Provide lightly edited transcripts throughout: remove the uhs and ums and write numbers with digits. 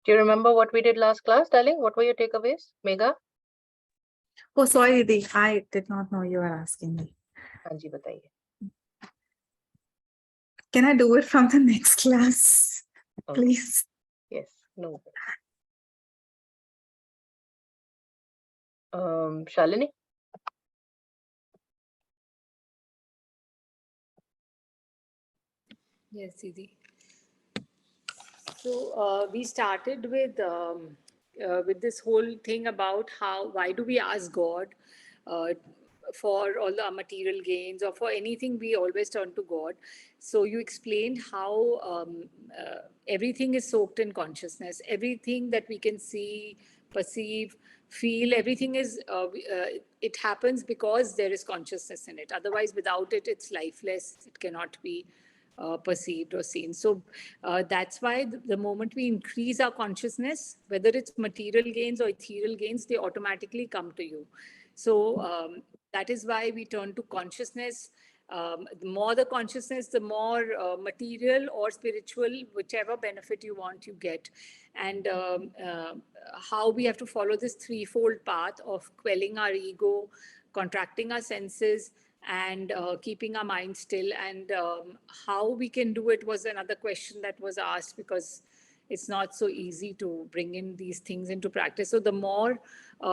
Do you remember what we did last class, darling? What were your takeaways, Megha? Oh, sorry, Didi. I did not know you were asking me. Anji, bataiye. Can I do it from the next class, Okay. please? Yes. No. Shalini? Yes, Didi. So we started with this whole thing about why do we ask God uh, for all the material gains or for anything we always turn to God. So you explained how everything is soaked in consciousness. Everything that we can see, perceive, feel, everything it happens because there is consciousness in it. Otherwise, without it, it's lifeless. It cannot be perceived or seen. So that's why the moment we increase our consciousness, whether it's material gains or ethereal gains, they automatically come to you. So that is why we turn to consciousness. The more the consciousness, the more material or spiritual, whichever benefit you want, you get. And how we have to follow this threefold path of quelling our ego, contracting our senses, and keeping our mind still. And how we can do it was another question that was asked, because it's not so easy to bring in these things into practice. So the more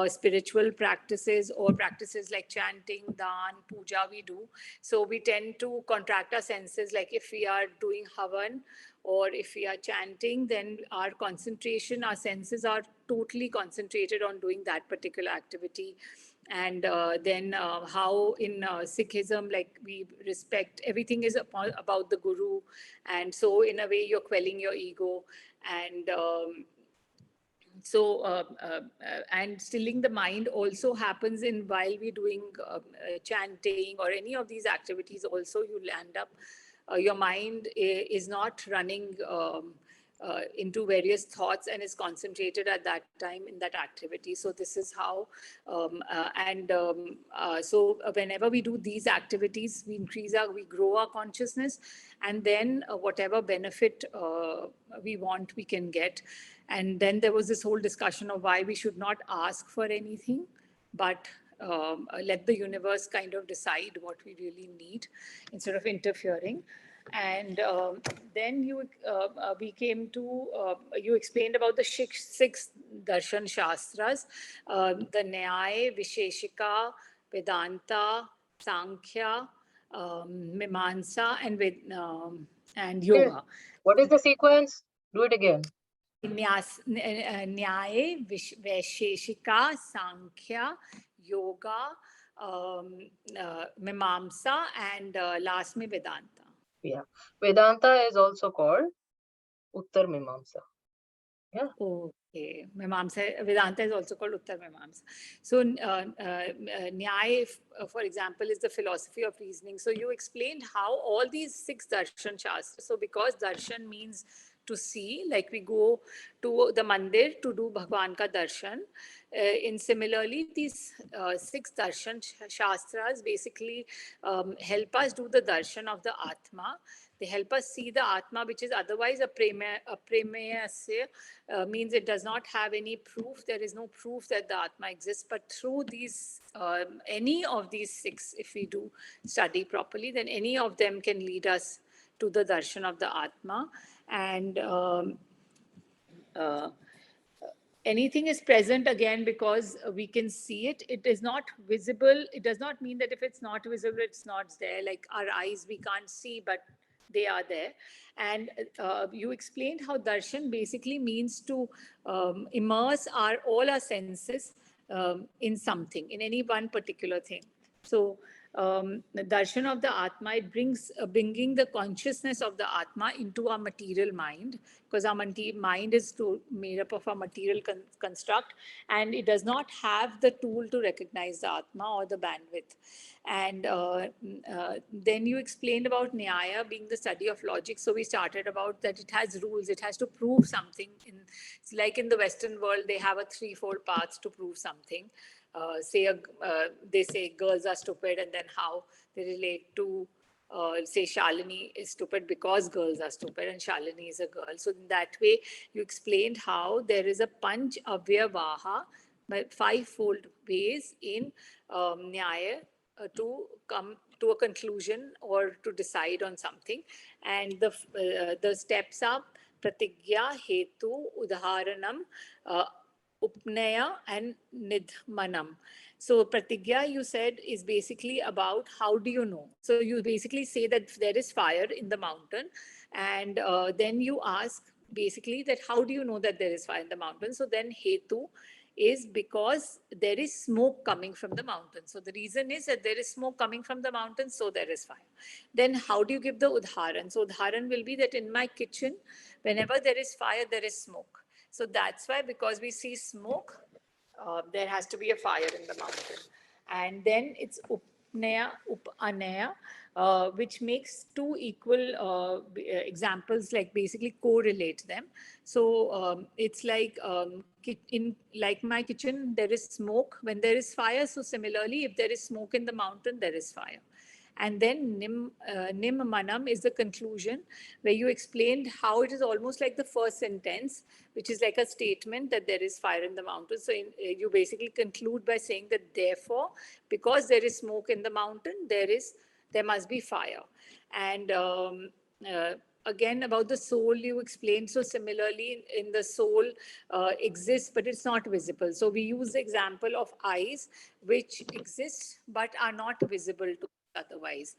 spiritual practices or practices like chanting, dan, puja we do, so we tend to contract our senses. Like if we are doing havan or if we are chanting, then our concentration, our senses are totally concentrated on doing that particular activity. And then how in Sikhism, like we respect, everything is about the Guru. And so in a way, you're quelling your ego. And and stilling the mind also happens in while we're doing chanting or any of these activities. Also, you'll end up, your mind is not running into various thoughts and is concentrated at that time in that activity. So this is how, so whenever we do these activities, we grow our consciousness, and then whatever benefit we want, we can get. And then there was this whole discussion of why we should not ask for anything, but let the universe kind of decide what we really need instead of interfering. And then we came to, you explained about the six Darshan Shastras, the Nyaya, Visheshika, Vedanta, Sankhya, Mimamsa, and Yoga. What is the sequence? Do it again. Nyaya, Vaisheshika, Sankhya, Yoga, Mimamsa, and last mein Vedanta. Yeah. Vedanta is also called Uttar Mimamsa. Yeah. Okay. Vedanta is also called Uttar Mimamsa. So Nyaya, for example, is the philosophy of reasoning. So you explained how all these six Darshan Shastras, so because Darshan means to see, like we go to the mandir to do Bhagwan ka darshan. In similarly, these six Darshan Shastras basically help us do the darshan of the Atma. They help us see the Atma, which is otherwise a premeyasya, means it does not have any proof. There is no proof that the Atma exists. But through these, any of these six, if we do study properly, then any of them can lead us to the darshan of the Atma. And anything is present again because we can see it. It is not visible. It does not mean that if it's not visible, it's not there. Like our eyes, we can't see, but they are there. And you explained how darshan basically means to immerse all our senses in something, in any one particular thing. So the darshan of the Atma, it brings bringing the consciousness of the Atma into our material mind, because our mind is made up of a material construct, and it does not have the tool to recognize the Atma or the bandwidth. And then you explained about Nyaya being the study of logic. So we started about that it has rules, it has to prove something. It's like in the Western world, they have a threefold paths to prove something. They say girls are stupid, and then how they relate to say Shalini is stupid because girls are stupid and Shalini is a girl. So in that way, you explained how there is a panch avyavaha, but fivefold ways in Nyaya to come to a conclusion or to decide on something. And the steps are pratigya, hetu, udharanam, uh, upnaya, and nidmanam. So pratigya, you said, is basically about how do you know. So you basically say that there is fire in the mountain, and then you ask basically that how do you know that there is fire in the mountain. So then hetu is because there is smoke coming from the mountain. So the reason is that there is smoke coming from the mountain, so there is fire. Then how do you give the udharan? So udharan will be that in my kitchen, whenever there is fire, there is smoke. So that's why, because we see smoke, there has to be a fire in the mountain. And then it's upnaya, upanaya, which makes two equal examples, like basically correlate them. So it's like in like my kitchen, there is smoke when there is fire. So similarly, if there is smoke in the mountain, there is fire. And then nim manam is the conclusion, where you explained how it is almost like the first sentence, which is like a statement that there is fire in the mountain. So you basically conclude by saying that therefore, because there is smoke in the mountain, there must be fire. And again, about the soul, you explained. So similarly, in the soul exists, but it's not visible. So we use the example of eyes, which exist but are not visible to otherwise.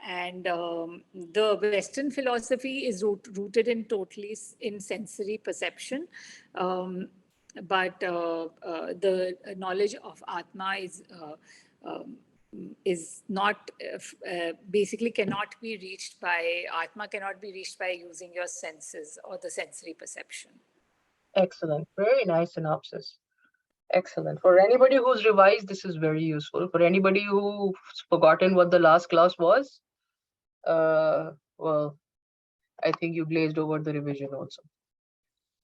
And the Western philosophy is rooted in totally in sensory perception. But the knowledge of Atma is not basically cannot be reached by Atma, cannot be reached by using your senses or the sensory perception. Excellent. Very nice synopsis. Excellent. For anybody who's revised, this is very useful. For anybody who's forgotten what the last class was, well, I think you glazed over the revision also.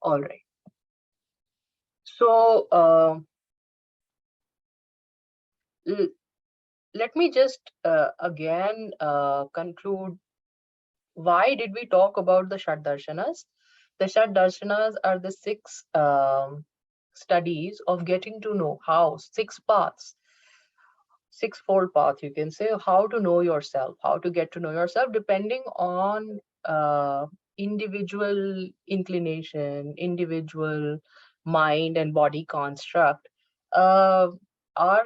All right. So let me just again conclude. Why did we talk about the Shat Darshanas? The Shat Darshanas are the six studies of getting to know how, six paths, six-fold path, you can say, how to know yourself, how to get to know yourself, depending on individual inclination, individual mind and body construct. Our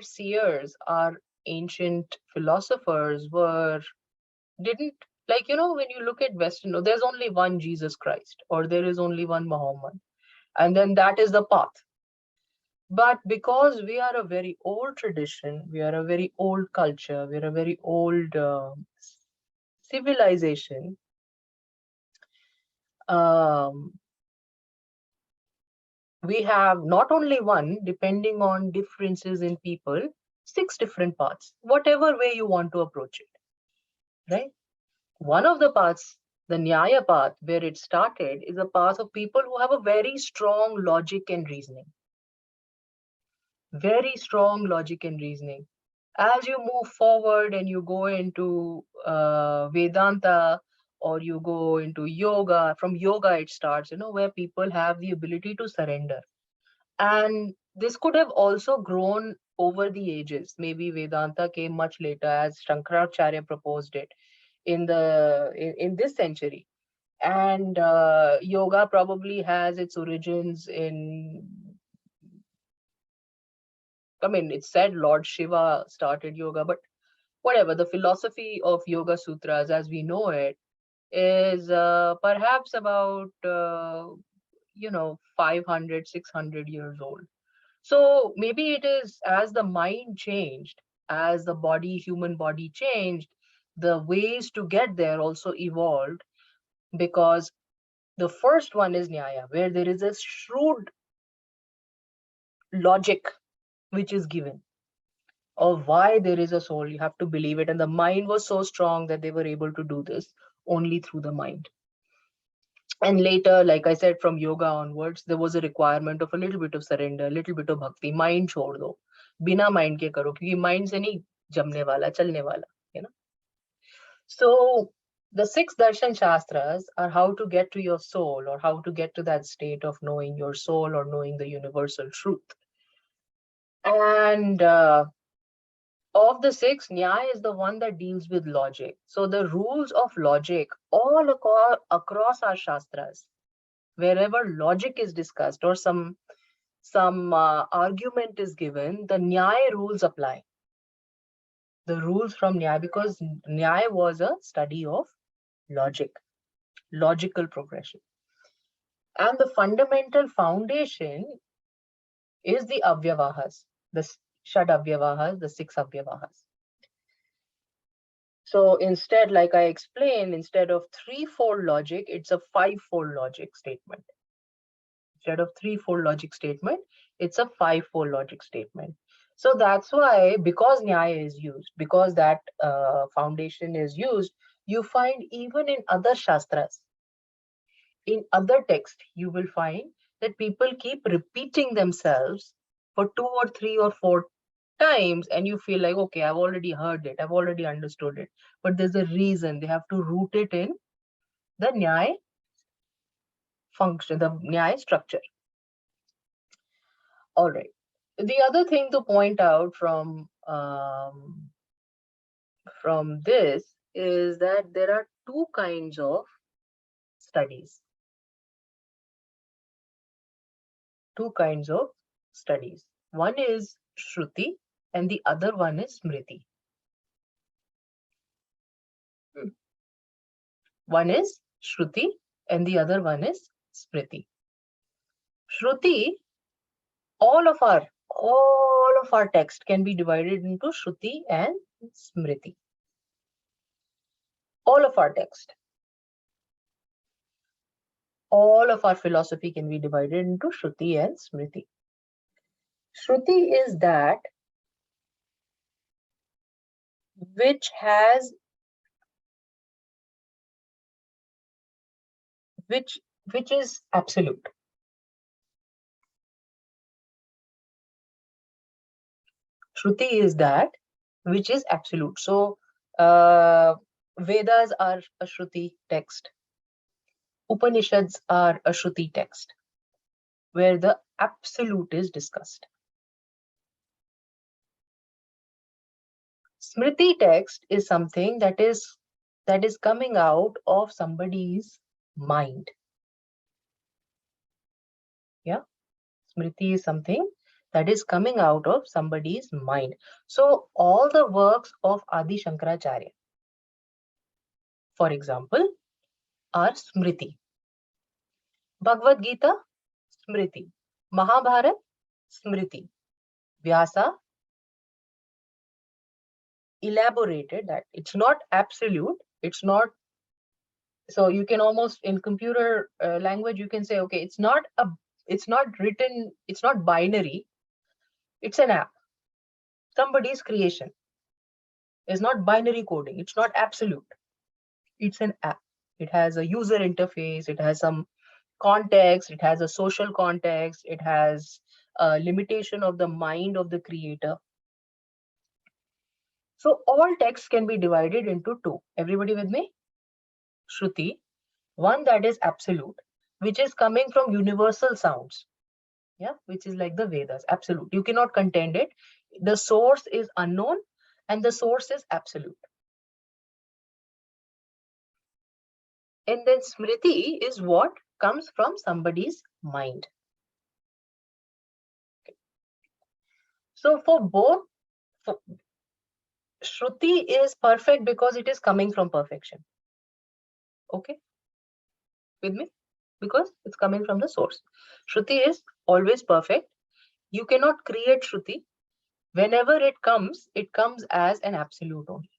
seers, our ancient philosophers didn't, like, when you look at Western, there's only one Jesus Christ, or there is only one Muhammad, and then that is the path. But because we are a very old tradition, we are a very old culture, we are a very old civilization, we have not only one, depending on differences in people, six different paths, whatever way you want to approach it, right? One of the paths, the Nyaya path, where it started, is a path of people who have a very strong logic and reasoning. Very strong logic and reasoning. As you move forward and you go into Vedanta, or you go into yoga, from yoga it starts, where people have the ability to surrender. And this could have also grown over the ages. Maybe Vedanta came much later, as Shankaracharya proposed it in this century. And yoga probably has its origins in, I mean, it's said Lord Shiva started yoga, but whatever, the philosophy of Yoga Sutras as we know it is perhaps about 500, 600 years old. So maybe it is, as the mind changed, as the human body changed, the ways to get there also evolved, because the first one is Nyaya, where there is a shrewd logic which is given of why there is a soul. You have to believe it. And the mind was so strong that they were able to do this only through the mind. And later, like I said, from yoga onwards, there was a requirement of a little bit of surrender, a little bit of bhakti. Mind chhod do. Bina mind ke karo, kyunki mind se nahi jamne wala, chalne wala, you know. So the six Darshan Shastras are how to get to your soul, or how to get to that state of knowing your soul or knowing the universal truth. And of the six, Nyaya is the one that deals with logic. So the rules of logic all across our Shastras, wherever logic is discussed or some argument is given, the Nyaya rules apply. The rules from Nyaya, because Nyaya was a study of logic, logical progression. And the fundamental foundation is the Avyavahas, the Shad Avyavahas, the six Avyavahas. So instead, like I explained, instead of threefold logic, it's a fivefold logic statement. Instead of threefold logic statement, it's a fivefold logic statement. So that's why, because Nyaya is used, because that foundation is used, you find even in other Shastras, in other texts, you will find that people keep repeating themselves for 2 or 3 or 4 times, and you feel like, okay, I've already heard it, I've already understood it. But there's a reason. They have to root it in the Nyaya function, the Nyaya structure. All right. The other thing to point out from this is that there are two kinds of studies. Two kinds of studies. One is Shruti and the other one is Smriti. One is Shruti and the other one is Smriti. Shruti, all of our text can be divided into Shruti and Smriti. All of our text. All of our philosophy can be divided into Shruti and Smriti. Shruti is that which has which is absolute. Shruti is that which is absolute. So Vedas are a Shruti text. Upanishads are a Shruti text where the absolute is discussed. Smriti text is something that is coming out of somebody's mind. Yeah, Smriti is something that is coming out of somebody's mind. So all the works of Adi Shankaracharya, for example, are Smriti. Bhagwat Geeta, Smriti. Mahabharata, Smriti. Vyasa elaborated that it's not absolute, it's not. So you can almost, in computer language, you can say, okay, it's not written, it's not binary, it's an app. Somebody's creation is not binary coding, it's not absolute, it's an app. It has a user interface, it has some context, it has a social context, it has a limitation of the mind of the creator. So all texts can be divided into two. Everybody with me? Shruti, one that is absolute, which is coming from universal sounds. Yeah, which is like the Vedas, absolute. You cannot contend it. The source is unknown and the source is absolute. And then Smriti is what comes from somebody's mind. So for both, Shruti is perfect because it is coming from perfection. Okay, with me? Because it's coming from the source. Shruti is always perfect. You cannot create Shruti. Whenever it comes as an absolute only.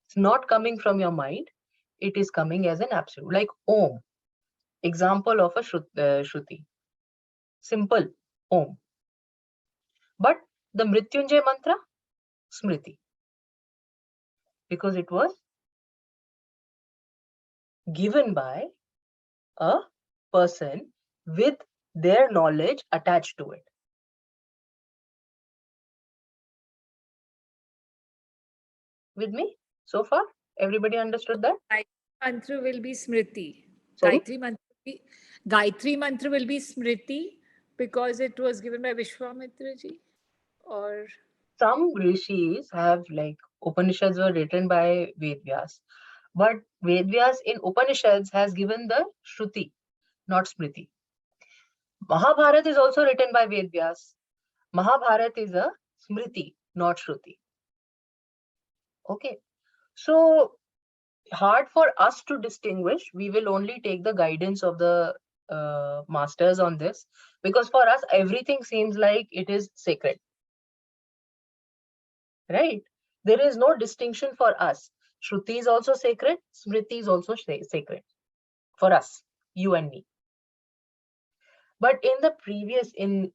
It's not coming from your mind. It is coming as an absolute. Like Om, example of a Shruti. Simple, Om. But the Mrityunjay mantra, Smriti. Because it was given by a person with their knowledge attached to it. with me so far? Everybody understood that? Gayatri mantra will be Smriti. Sorry? Gayatri mantra will be Smriti because it was given by Vishwamitra ji. Or Some rishis have, like, Upanishads were written by Vedvyas, but Vedvyas in Upanishads has given the Shruti, not Smriti. Mahabharata is also written by Vedvyas. Mahabharata is a Smriti, not Shruti. Okay. So hard for us to distinguish. We will only take the guidance of the masters on this, because for us everything seems like it is sacred, right? There is no distinction for us. Shruti is also sacred, Smriti is also sacred for us, you and me. But in the previous in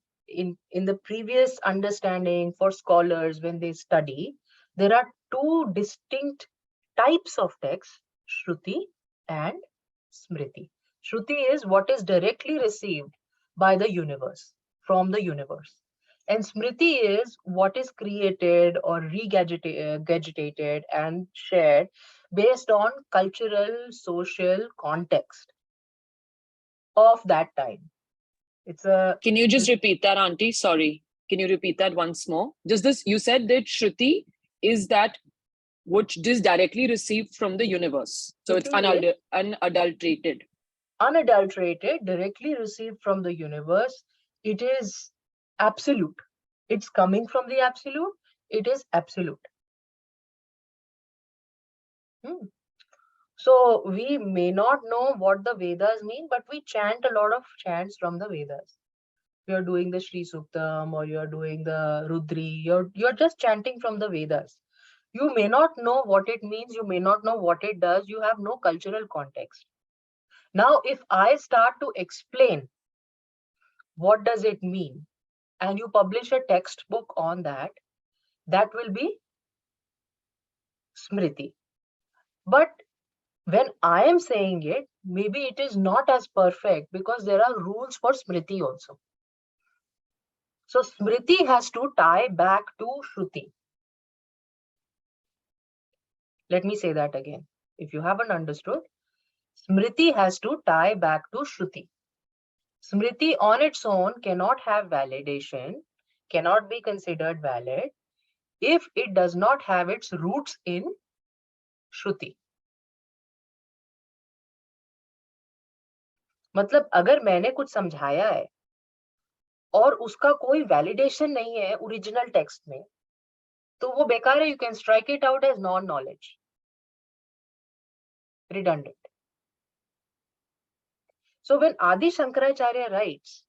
the previous understanding for scholars, when they study, there are two distinct types of text: Shruti and Smriti. Shruti is what is directly received by the universe, from the universe. And Smriti is what is created or regurgitated and shared based on cultural, social context of that time. It's a Can you just repeat that, Auntie? Sorry. Can you repeat that once more? Just this, you said that Shruti is that which is directly received from the universe. So it's Shruti is unadulterated. unadulterated, directly received from the universe. It is absolute. It's coming from the absolute. It is absolute. Hmm. So we may not know what the Vedas mean, but we chant a lot of chants from the Vedas. You're doing the Sri Suktam or you're doing the Rudri. You're just chanting from the Vedas. You may not know what it means. You may not know what it does. You have no cultural context. Now, if I start to explain what does it mean, and you publish a textbook on that, that will be Smriti. But when I am saying it, maybe it is not as perfect because there are rules for Smriti also. So Smriti has to tie back to Shruti. Let me say that again. If you haven't understood, Smriti has to tie back to Shruti. Smriti on its own cannot have validation, cannot be considered valid if it does not have its roots in Shruti. मतलब अगर मैंने कुछ समझाया है और उसका कोई validation नहीं है ओरिजिनल टेक्स्ट में, तो वो बेकार है. You can strike it out as non knowledge, redundant. So when Adi Shankaracharya writes,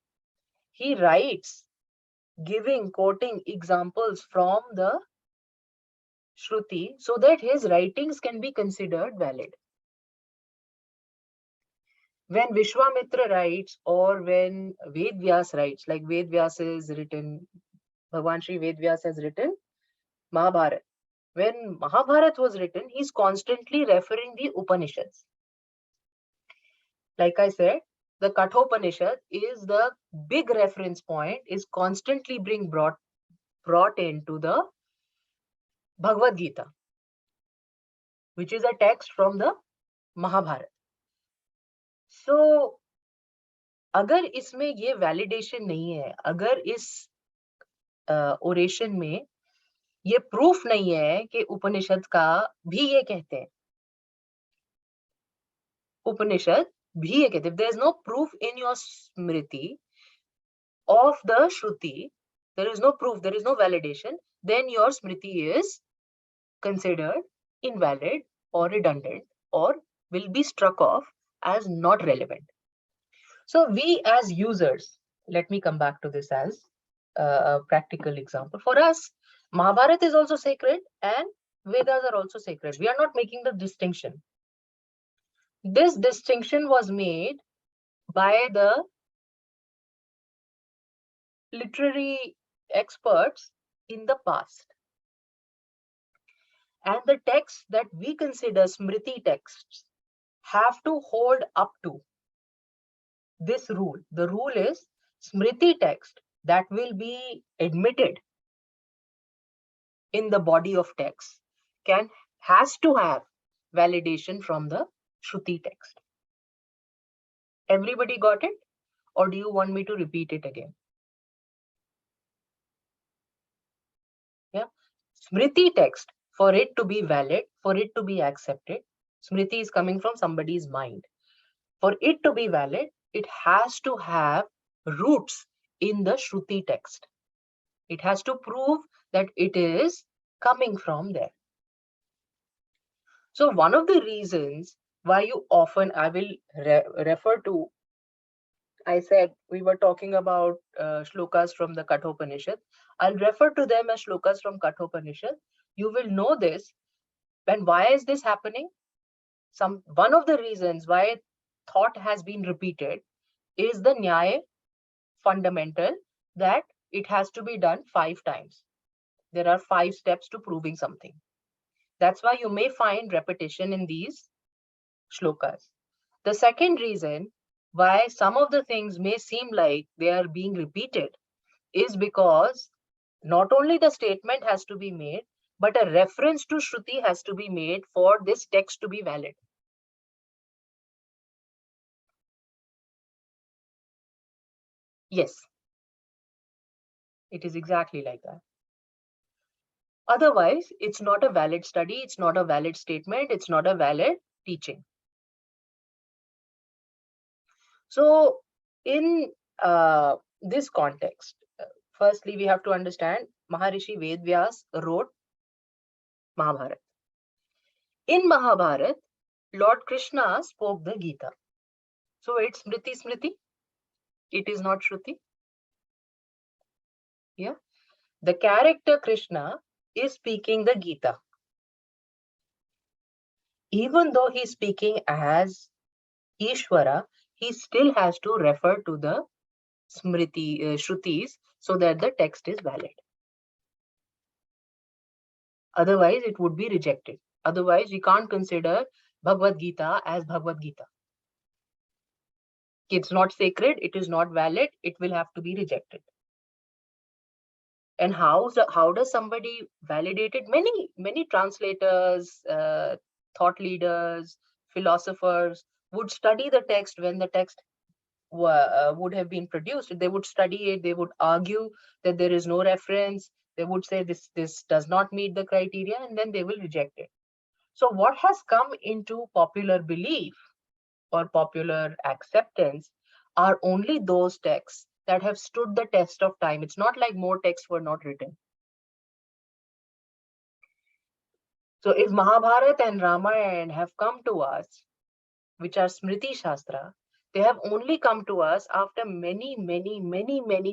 he writes giving, quoting examples from the Shruti so that his writings can be considered valid. When Vishwamitra writes or when Ved Vyas writes, like Ved Vyas is written, Bhagwan Sri Ved Vyas has written Mahabharata. When Mahabharata was written, he's constantly referring the Upanishads. Like I said, the Kathopanishad is the big reference point, is constantly being brought into the Bhagwat Geeta, which is a text from the Mahabharata. So, अगर इसमें ये validation नहीं है, अगर इस oration में ये proof नहीं है कि उपनिषद का भी ये कहते हैं, उपनिषद भी ये कहते हैं, if there is no proof in your smriti of the shruti, there is no proof, there is no validation, then your smriti is considered invalid or redundant or will be struck off as not relevant. So we as users, let me come back to this as a practical example. For us, Mahabharata is also sacred and Vedas are also sacred. We are not making the distinction. This distinction was made by the literary experts in the past. And the texts that we consider Smriti texts have to hold up to this rule. The rule is Smriti text that will be admitted in the body of text has to have validation from the Shruti text. Everybody got it? Or do you want me to repeat it again? Yeah. Smriti text, for it to be valid, for it to be accepted, Smriti is coming from somebody's mind. For it to be valid, it has to have roots in the Shruti text. It has to prove that it is coming from there. So one of the reasons why you often, I will refer to, I said we were talking about shlokas from the Kathopanishad. I'll refer to them as shlokas from Kathopanishad. You will know this. And why is this happening? One of the reasons why thought has been repeated is the Nyaya fundamental, that it has to be done 5 times. There are 5 steps to proving something. That's why you may find repetition in these shlokas. The second reason why some of the things may seem like they are being repeated is because not only the statement has to be made, but a reference to Shruti has to be made for this text to be valid. Yes, it is exactly like that. Otherwise, it's not a valid study, it's not a valid statement, it's not a valid teaching. So, in this context, firstly, we have to understand Maharishi Vedvyas wrote Mahabharata. In Mahabharata, Lord Krishna spoke the Gita. So it's Smriti Smriti. It is not Shruti. Yeah. The character Krishna is speaking the Gita. Even though he's speaking as Ishvara, he still has to refer to the Smriti, Shrutis, so that the text is valid. Otherwise, it would be rejected. Otherwise, we can't consider Bhagwat Geeta as Bhagwat Geeta. It's not sacred, it is not valid, it will have to be rejected. And how does somebody validate it? Many translators, thought leaders, philosophers would study the text when the text would have been produced. They would study it, they would argue that there is no reference, they would say this does not meet the criteria, and then they will reject it. So what has come into popular belief or popular acceptance are only those texts that have stood the test of time. It's not like more texts were not written. So if Mahabharata and Ramayana have come to us, which are Smriti Shastra, they have only come to us after many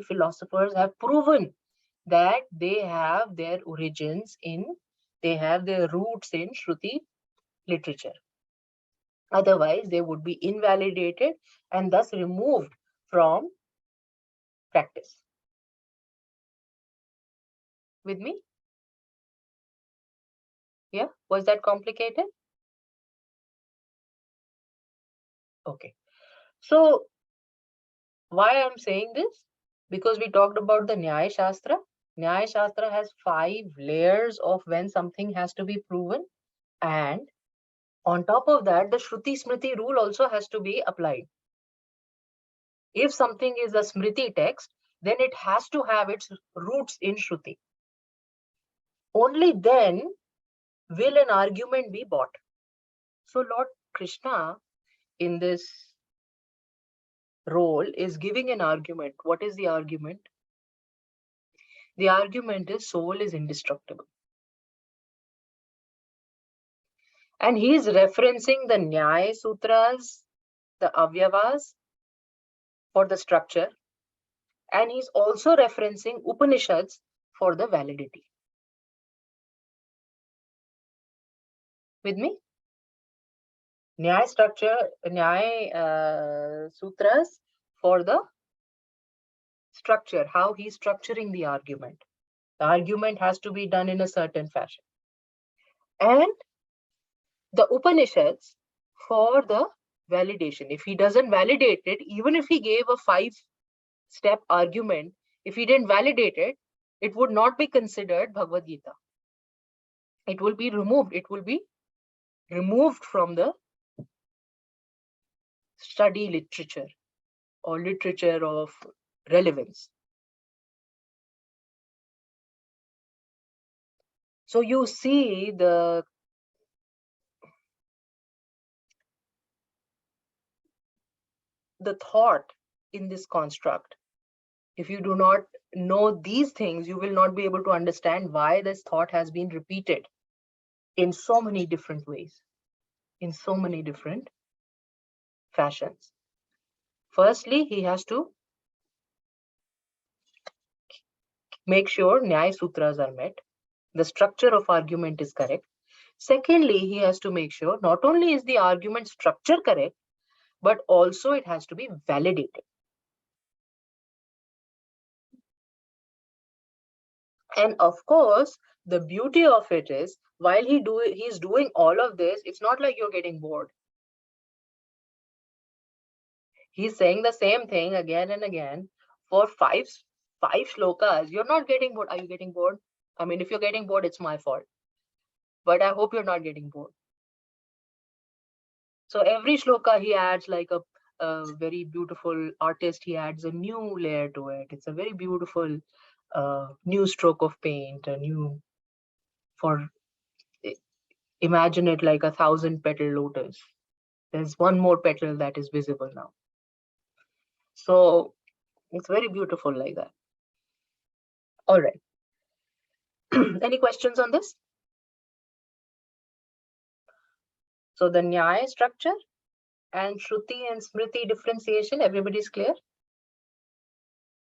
philosophers have proven that they have their origins in, they have their roots in Shruti literature. Otherwise, they would be invalidated and thus removed from practice. With me? Yeah, was that complicated? Okay. So why I'm saying this? Because we talked about the Nyaya Shastra. Nyaya Shastra has 5 layers of when something has to be proven. And on top of that, the Shruti Smriti rule also has to be applied. If something is a Smriti text, then it has to have its roots in Shruti. Only then will an argument be bought. So Lord Krishna in this role is giving an argument. What is the argument? The argument is soul is indestructible. And he is referencing the Nyaya Sutras, the Avyavas for the structure. And he's also referencing Upanishads for the validity. With me? Nyaya structure, Nyaya Sutras for the structure, how he's structuring the argument. The argument has to be done in a certain fashion. And the Upanishads for the validation. If he doesn't validate it, even if he gave a 5-step argument, if he didn't validate it, it would not be considered Bhagwat Gita. It will be removed. It will be removed from the study literature or literature of relevance. So you see the thought in this construct. If you do not know these things, you will not be able to understand why this thought has been repeated in so many different ways, in so many different fashions. Firstly, he has to make sure Nyaya Sutras are met, the structure of argument is correct. Secondly, he has to make sure not only is the argument structure correct, but also it has to be validated. And of course, the beauty of it is, while he's doing all of this, it's not like you're getting bored. He's saying the same thing again and again for five shlokas. You're not getting bored. Are you getting bored? I mean, if you're getting bored, it's my fault. But I hope you're not getting bored. So every shloka he adds like a very beautiful artist. He adds a new layer to it. It's a very beautiful new stroke of paint. A new for imagine it like 1,000-petal lotus. There's one more petal that is visible now. So it's very beautiful like that. All right. Any questions on this? So the Nyaya structure and Shruti and Smriti differentiation, everybody's clear?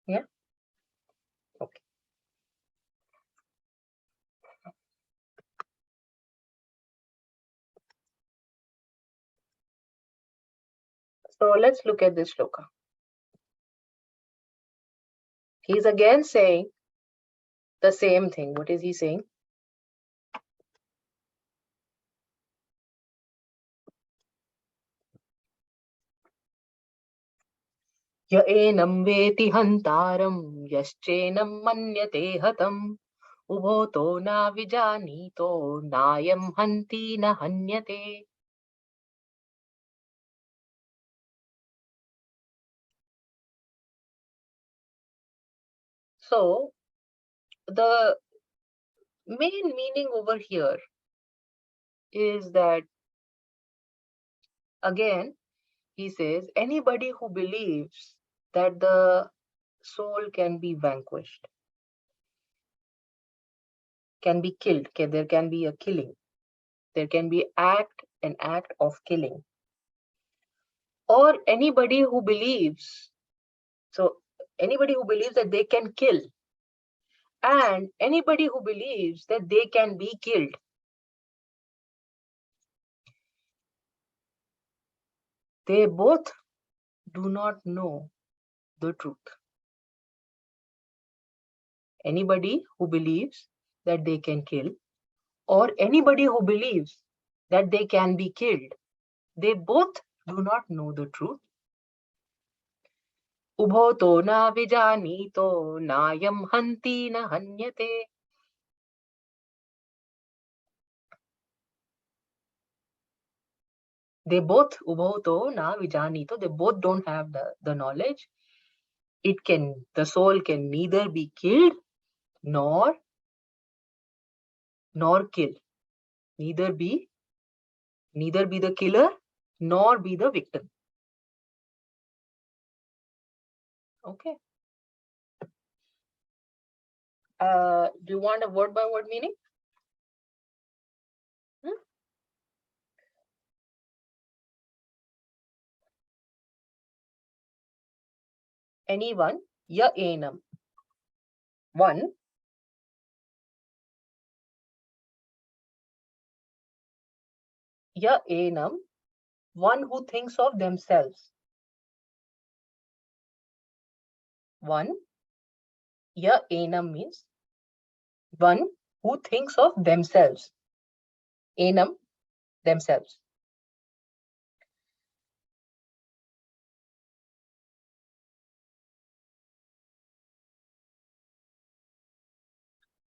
Yeah? Okay. So let's look at this shloka. He's again saying the same thing. What is he saying? Ya enam veti hantaram yaschenam manyate hatam ubhoto na vijanito nayam hanti na hanyate. So the main meaning over here is that, again, he says, anybody who believes that the soul can be vanquished, can be killed, there can be a killing, there can be an act of killing, or anybody who believes, so anybody who believes that they can kill, and anybody who believes that they can be killed, they both do not know the truth. Anybody who believes that they can kill, or anybody who believes that they can be killed, they both do not know the truth. Ubhoto na vijanito nayam hanti na hanyate. They both, ubhoto na vijanito, they both don't have the knowledge. The soul can neither be killed nor kill. Neither be the killer nor be the victim. Okay. Do you want a word by word meaning? Anyone? Ya enam. One. Ya enam. One who thinks of themselves. One. Ya enam means one who thinks of themselves. Enam, themselves.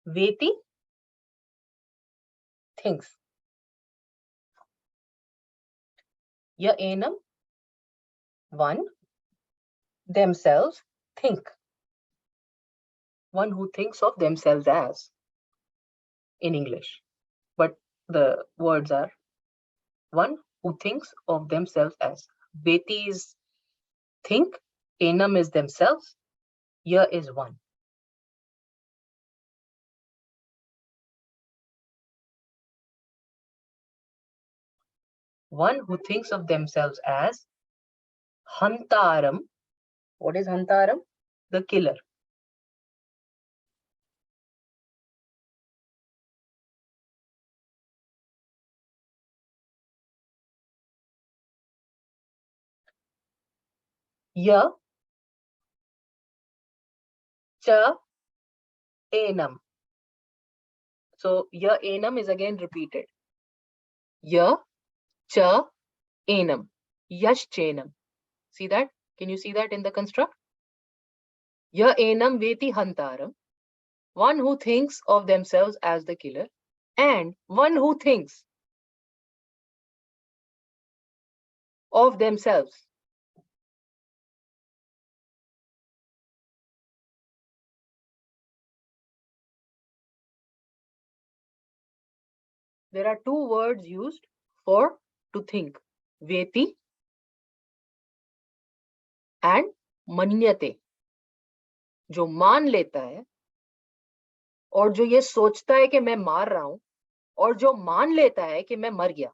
Veti, thinks. Ya enam, one, themselves, think. One who thinks of themselves as, in English. But the words are one who thinks of themselves as. Beti is think, enam is themselves, ya is one. One who thinks of themselves as Hantaram. What is Hantaram? The killer. Ya cha enam. So ya enam is again repeated. Ya cha enam. Yash chenam. See that? Can you see that in the construct? Ya enam veti hantaram. One who thinks of themselves as the killer, and one who thinks of themselves. There are two words used for to think. Veti and manyate. जो मान लेता है और जो ये सोचता है कि मैं मार रहा हूं और जो मान लेता है कि मैं मर गया.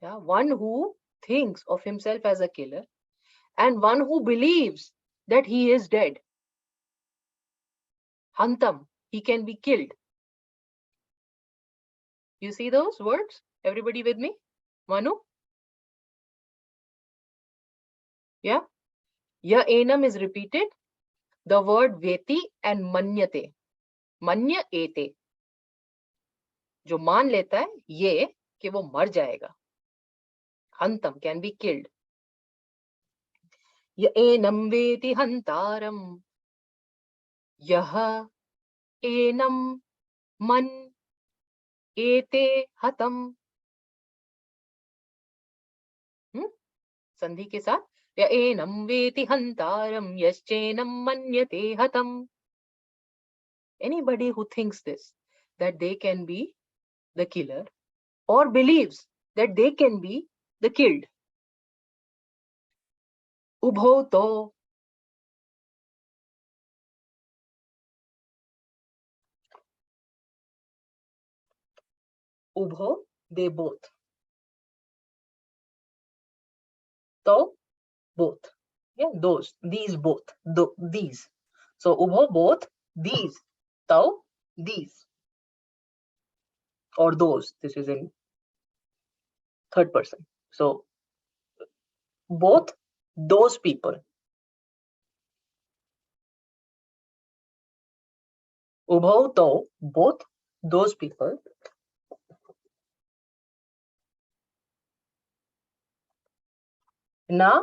Yeah, one who thinks of himself as a killer and one who believes that he is dead. Hantam, he can be killed. You see those words? Everybody with me? Manu? Yeah? Ya enam is repeated. The word veti and manyate. Manya ete. जो मान लेता है ये कि वो मर जाएगा. Hantam can be killed. Ya enam veti hantaram. Yah enam man ete hatam. संधि के साथ या एनम वेति हंतारम यश्चेनम मन्यते हतम. Anybody who thinks this, that they can be the killer, or believes that they can be the killed. Ubho to. Ubho, they both. To, both. Yeah, those, these both, these. So ubho, both, these. To, these. Or those. This is in third person. So both those people. Ubho to, both those people. Na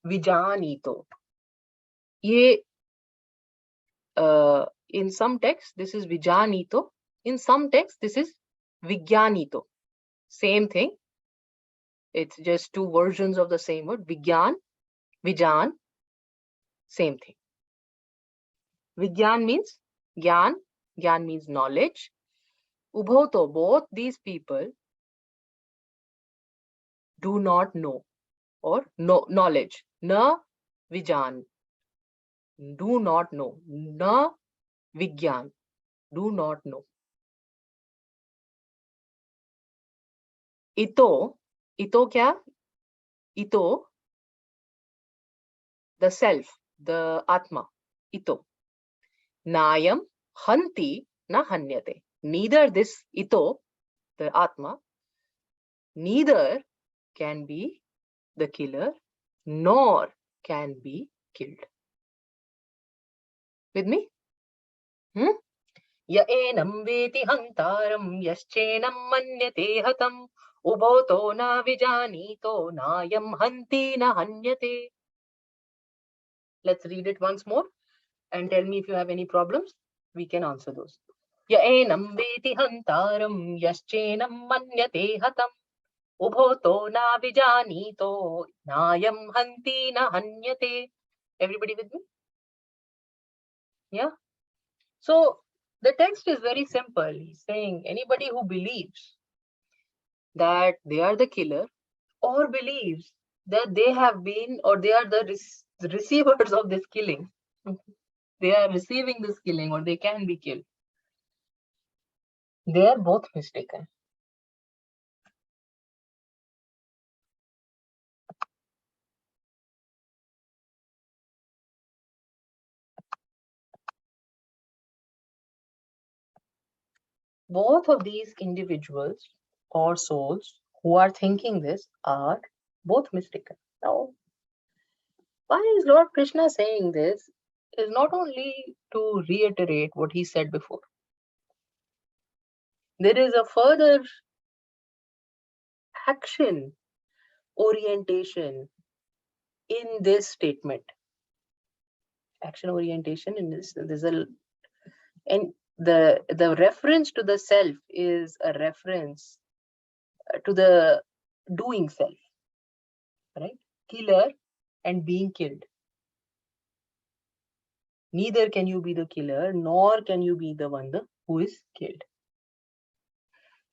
vijanito. Ye, in some texts, this is vijanito. In some texts, this is vigyanito. Same thing. It's just two versions of the same word. Vigyan, vijan, same thing. Vigyan means gyan. Gyan means knowledge. Ubhoto, both these people do not know or no knowledge. Na vijan, do not know. Na vigyan, do not know. Ito, ito kya? Ito, the self, the atma. Ito. Nayam hanti na hanyate. Neither this ito, the atma, neither can be the killer, nor can be killed. With me? Ya enam veti hantaram yaschenam manyate hatam ubhoto na vijanito nayam hanti na hanyate. Let's read it once more. and tell me if you have any problems. We can answer those. Ya enam veti hantaram yaschenam manyate hatam ubhoto na vijanito nayam hanti na hanyate. Everybody with me? Yeah. So the text is very simple. He's saying anybody who believes that they are the killer or believes that they have been or they are the receivers of this killing, they are receiving this killing or they can be killed, they are both mistaken. Both of these individuals or souls who are thinking this are both mistaken. Now, why is Lord Krishna saying this? Is not only to reiterate what he said before. There is a further action orientation in this statement. Action orientation in this, there's a, and the reference to the self is a reference to the doing self, right? Killer and being killed. Neither can you be the killer, nor can you be the one who is killed.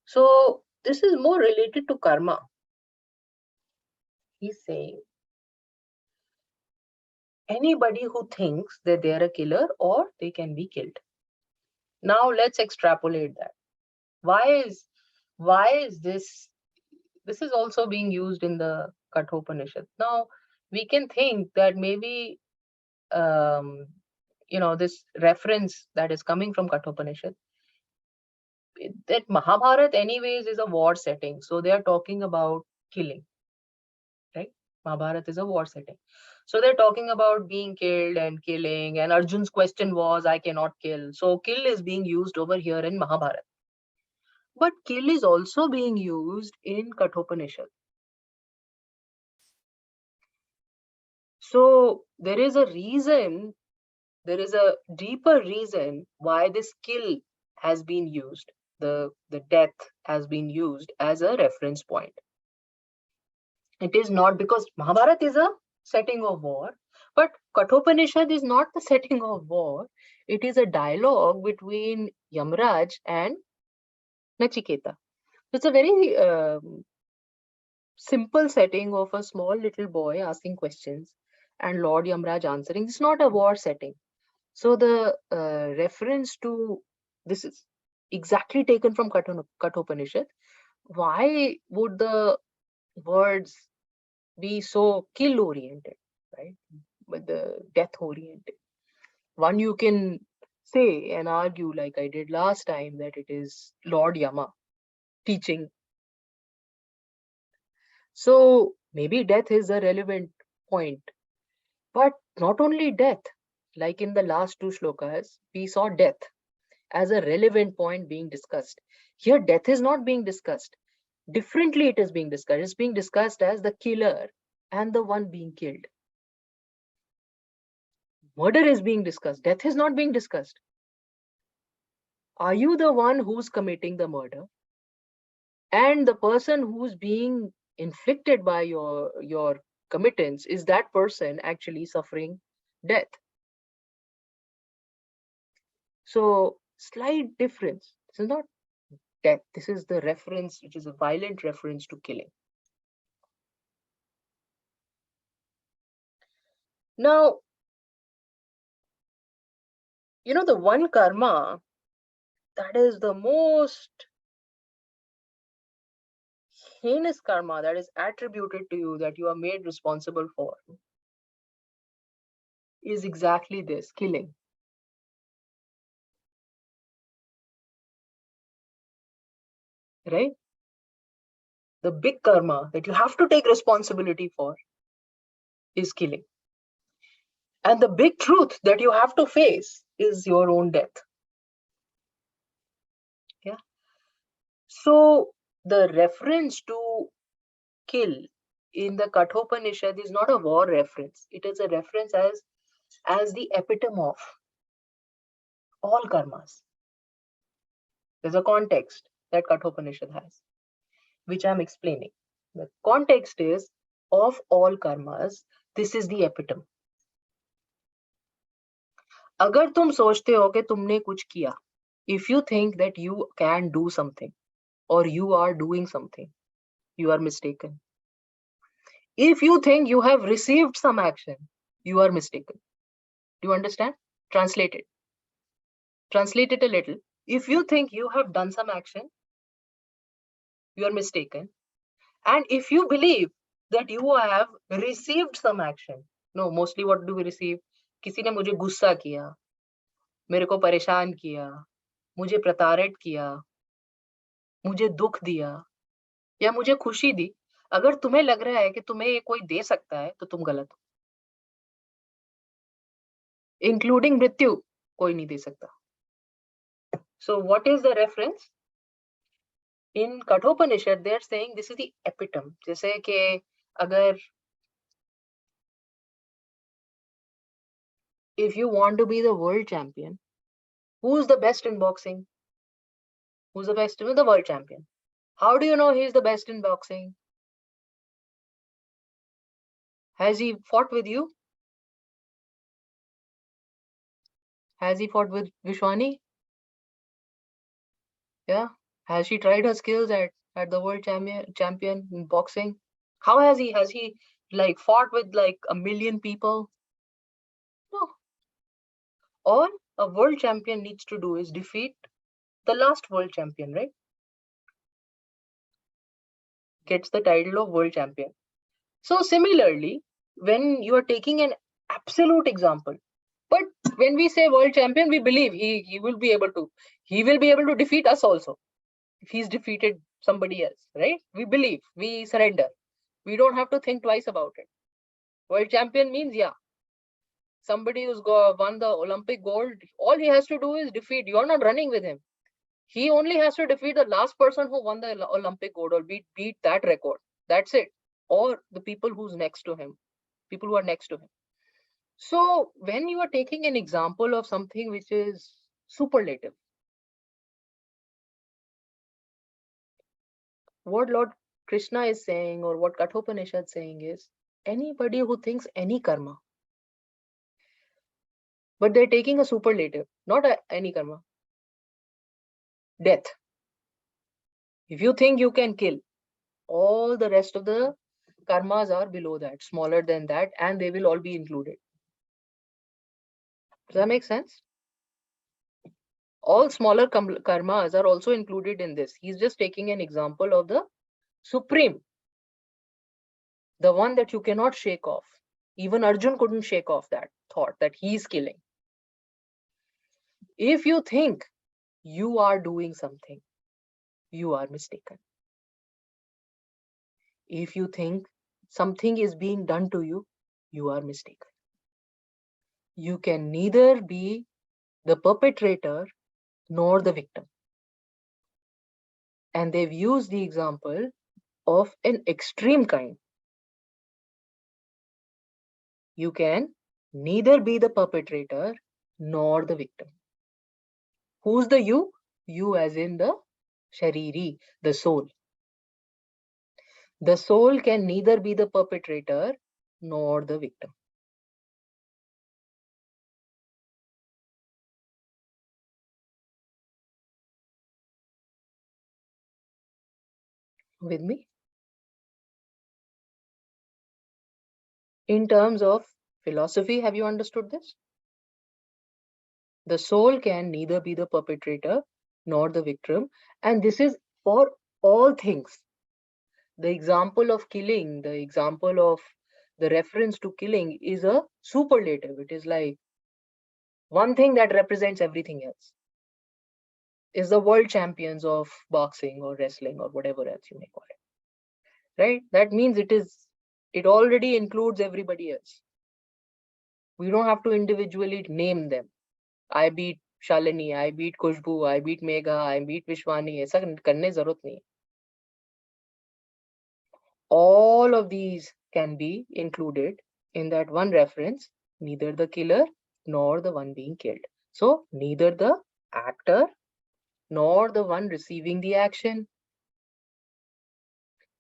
So this is more related to karma. He's saying anybody who thinks that they are a killer or they can be killed. Now let's extrapolate that. Why is this? This is also being used in the Kathopanishad. Now we can think that maybe this reference that is coming from Kathopanishad, that Mahabharata anyways is a war setting, so they are talking about killing, right? Mahabharata is a war setting, so they're talking about being killed and killing, and Arjun's question was, I cannot kill, so kill is being used over here in Mahabharata. But kill is also being used in Kathopanishad. So there is a reason, there is a deeper reason why this kill has been used, the death has been used as a reference point. It is not because Mahabharata is a setting of war, but Kathopanishad is not the setting of war. It is a dialogue between Yamraj and Nachiketa. It's a very simple setting of a small little boy asking questions and Lord Yamraj answering. It's not a war setting. So the reference to this is exactly taken from Kathopanishad. Why would the words be so kill oriented, right? But the death oriented. One you can say and argue, like I did last time, that it is Lord Yama teaching. So maybe death is a relevant point, but not only death. Like in the last two shlokas, we saw death as a relevant point being discussed. Here, death is not being discussed. Differently, it is being discussed. It's being discussed as the killer and the one being killed. Murder is being discussed. Death is not being discussed. Are you the one who's committing the murder? And the person who's being inflicted by your committance, is that person actually suffering death? So, slight difference. This is not death. This is the reference, which is a violent reference to killing. Now, the one karma that is the most heinous karma that is attributed to you, that you are made responsible for, is exactly this, killing. Right? The big karma that you have to take responsibility for is killing. And the big truth that you have to face is your own death. Yeah. So the reference to kill in the Kathopanishad is not a war reference. It is a reference as the epitome of all karmas. There's a context that Kathopanishad has, which I'm explaining. The context is of all karmas, this is the epitome. अगर तुम सोचते हो कि तुमने कुछ किया, if you think that you can do something or you are doing something, you are mistaken. If you think you have received some action, you are mistaken. Do you understand? Translate it. Translate it a little. If you think you have done some action, you are mistaken. And if you believe that you have received some action, no, mostly what do we receive? किसी ने मुझे गुस्सा किया, मेरे को परेशान किया, मुझे प्रताड़ित किया, मुझे दुख दिया या मुझे खुशी दी. अगर तुम्हें लग रहा है कि तुम्हें ये कोई दे सकता है तो तुम गलत हो. इंक्लूडिंग मृत्यु कोई नहीं दे सकता. So what is the reference? In Kathopanishad, they are saying this is the epitome. जैसे कि अगर if you want to be the world champion, who's the best in boxing? Who's the best? The world champion. How do you know he's the best in boxing? Has he fought with you? Has he fought with Vishwani? Yeah. Has she tried her skills at the world champion in boxing? How has he? Has he like fought with like a million people? No. All a world champion needs to do is defeat the last world champion, right? Gets the title of world champion. So similarly, when you are taking an absolute example, but when we say world champion, we believe he will be able to defeat us also if he's defeated somebody else, right? We believe, we surrender. We don't have to think twice about it. World champion means, yeah, somebody who's won the Olympic gold, all he has to do is defeat. You're not running with him. He only has to defeat the last person who won the Olympic gold or beat that record. That's it. Or the people who's next to him, people who are next to him. So when you are taking an example of something which is superlative, what Lord Krishna is saying or what Kathopanishad is saying is anybody who thinks any karma, but they're taking a superlative, not any karma. Death. If you think you can kill, all the rest of the karmas are below that, smaller than that, and they will all be included. Does that make sense? All smaller karmas are also included in this. He's just taking an example of the supreme, the one that you cannot shake off. Even Arjun couldn't shake off that thought that he's killing. If you think you are doing something, you are mistaken. If you think something is being done to you, you are mistaken. You can neither be the perpetrator nor the victim. And they've used the example of an extreme kind. You can neither be the perpetrator nor the victim. Who's the you? You as in the shariri, the soul. The soul can neither be the perpetrator nor the victim. With me? In terms of philosophy, have you understood this? The soul can neither be the perpetrator nor the victim, and this is for all things. The example of killing, the example of the reference to killing is a superlative. It is like one thing that represents everything else. Is the world champions of boxing or wrestling or whatever else you may call it. Right? That means it already includes everybody else. We don't have to individually name them. I beat Shalini, I beat Kushbu, I beat Megha, I beat Vishwani. ऐसा करने जरूरत नहीं. All of these can be included in that one reference, neither the killer nor the one being killed. So neither the actor nor the one receiving the action,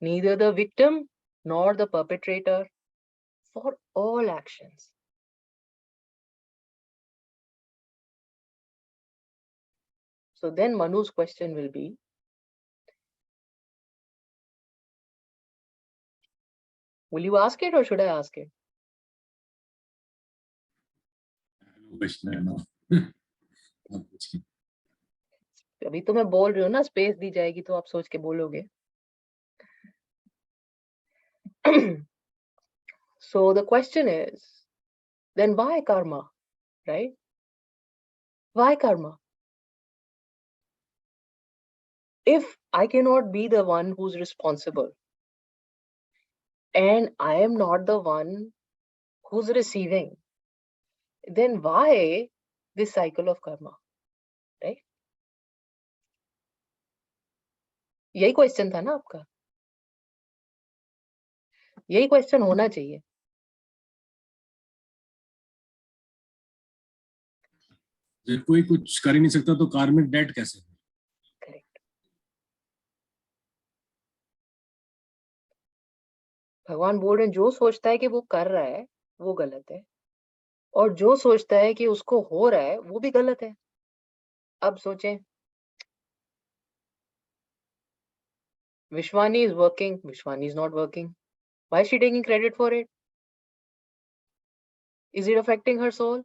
neither the victim nor the perpetrator, for all actions. So then Manu's question will be, will you ask it or should I ask it? अभी तो मैं बोल रही हूँ ना, space दी जाएगी तो आप सोच के बोलोगे. So the question is, then why karma, right? Why karma? If I cannot be the one who's responsible and I am not the one who's receiving, then why this cycle of karma, right? यही question था ना आपका, यही question होना चाहिए. जब कोई कुछ कर ही नहीं सकता तो कार्मिक डेट कैसे? करेक्ट. भगवान बोल रहे हैं, जो सोचता है कि वो कर रहा है वो गलत है, और जो सोचता है कि उसको हो रहा है वो भी गलत है. अब सोचें, Vishwani is working, Vishwani is not working. Why is she taking credit for it? Is it affecting her soul?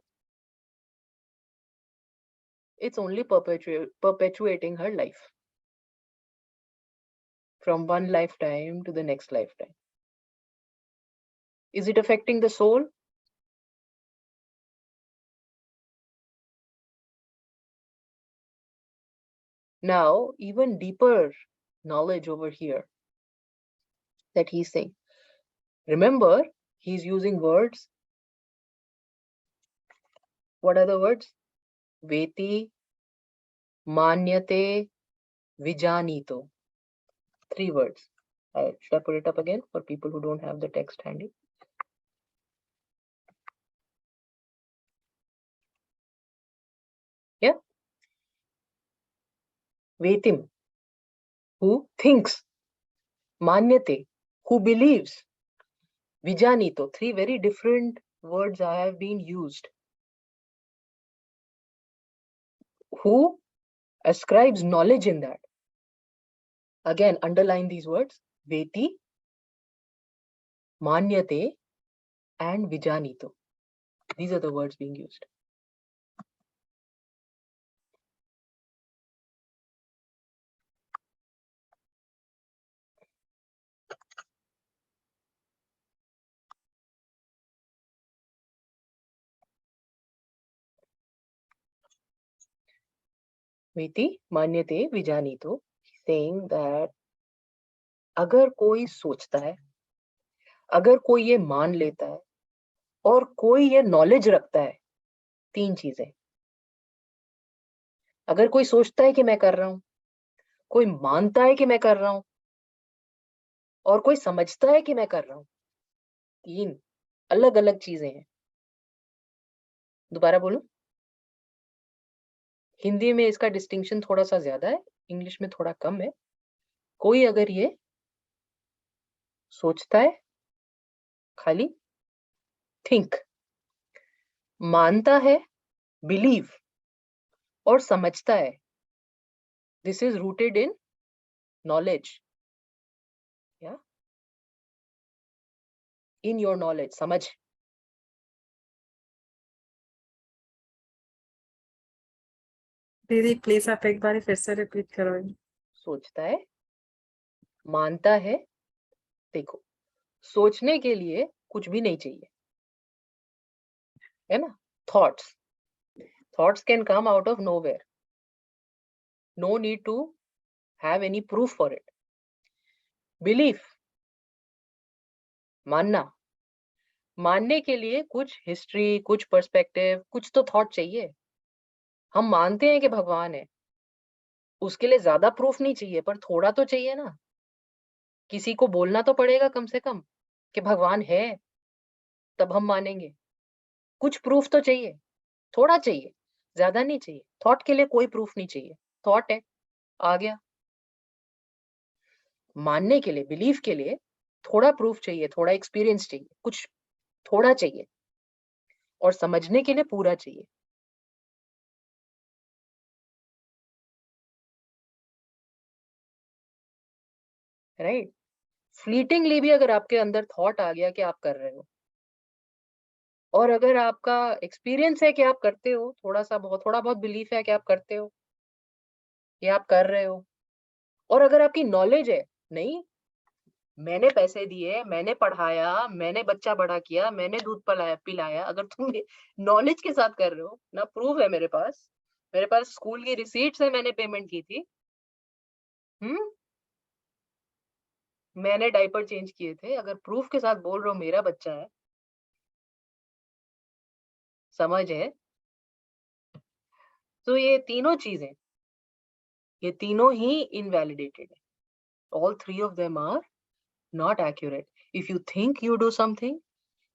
It's only perpetuating her life from one lifetime to the next lifetime. Is it affecting the soul? Now, even deeper knowledge over here that he's saying. Remember, he's using words. What are the words? Veti, manyate, vijanito. 3 words. Should I put it up again for people who don't have the text handy? Yeah. Vetim, who thinks. Manyate, who believes. Vijanito, 3 very different words have been used. Who ascribes knowledge in that. Again, underline these words. Veti, manyate, and vijanito. These are the words being used. Veti, manyate, vijanito. Saying that अगर कोई सोचता है, अगर कोई ये मान लेता है, और कोई ये नॉलेज रखता है, 3 चीजें. अगर कोई सोचता है कि मैं कर रहा हूं, कोई मानता है कि मैं कर रहा हूं, और कोई समझता है कि मैं कर रहा हूं, 3 अलग अलग चीजें हैं. दोबारा बोलो. हिंदी में इसका डिस्टिंक्शन थोड़ा सा ज्यादा है, इंग्लिश में थोड़ा कम है. कोई अगर ये सोचता है, खाली थिंक, मानता है, बिलीव, और समझता है, this is rooted in knowledge. या इन योर नॉलेज, समझ. दीदी प्लीज आप एक बार फिर से रिपीट करो. सोचता है, मानता है. देखो, सोचने के लिए कुछ भी नहीं चाहिए, है ना. Thoughts can come out of nowhere. No need to have any proof for it. Belief, मानने के लिए कुछ हिस्ट्री, कुछ पर्सपेक्टिव, कुछ तो थॉट चाहिए. हम मानते हैं कि भगवान है, उसके लिए ज्यादा प्रूफ नहीं चाहिए, पर थोड़ा तो चाहिए ना. किसी को बोलना तो पड़ेगा कम से कम कि भगवान है, तब हम मानेंगे. कुछ प्रूफ तो चाहिए, थोड़ा चाहिए. ज्यादा नहीं चाहिए। थॉट के लिए कोई प्रूफ नहीं चाहिए, थॉट है, आ गया। मानने के लिए, बिलीफ के लिए थोड़ा प्रूफ चाहिए, थोड़ा एक्सपीरियंस चाहिए, कुछ थोड़ा चाहिए, और समझने के लिए पूरा चाहिए। राइट? फ्लीटिंगली भी अगर आपके अंदर थॉट आ गया कि आप कर रहे हो, और अगर आपका एक्सपीरियंस है कि आप करते हो, थोड़ा बहुत बिलीफ है कि आप करते हो या आप कर रहे हो, और अगर आपकी नॉलेज है, नहीं मैंने पैसे दिए, मैंने पढ़ाया, मैंने बच्चा बड़ा किया, मैंने दूध पिलाया, अगर तुम नॉलेज के साथ कर रहे हो ना, प्रूफ है मेरे पास स्कूल की रिसीट्स है, मैंने पेमेंट की थी, मैंने डायपर चेंज किए थे, अगर प्रूफ के साथ बोल रहे हो मेरा बच्चा है, समझ है, तो ये तीनों चीजें, ये तीनों ही इनवैलिडेटेड है। All three of them are not accurate. If you think you do something,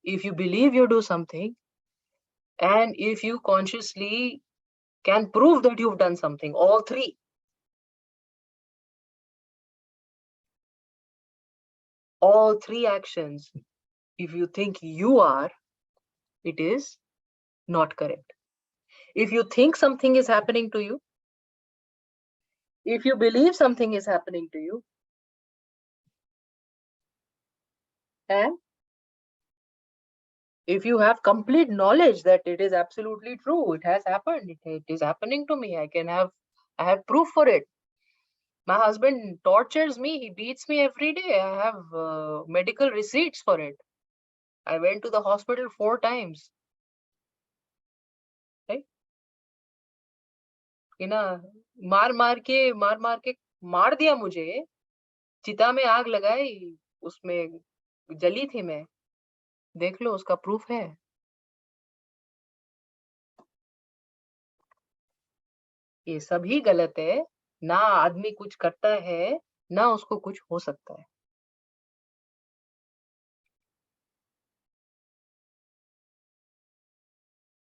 if you believe you do something, and if you consciously can prove that you've done something, all three actions, if you think you are, it is not correct. If you think something is happening to you, if you believe something is happening to you, and if you have complete knowledge that it is absolutely true, it has happened, it is happening to me, I have proof for it. My husband tortures me, he beats me every day, I have medical receipts for it, I went to the hospital 4 times, right? you know, मार दिया मुझे, चिता में आग लगाई, उसमें जली थी मैं, देख लो, उसका प्रूफ है। ये सभी गलत है, ना आदमी कुछ करता है, ना उसको कुछ हो सकता है।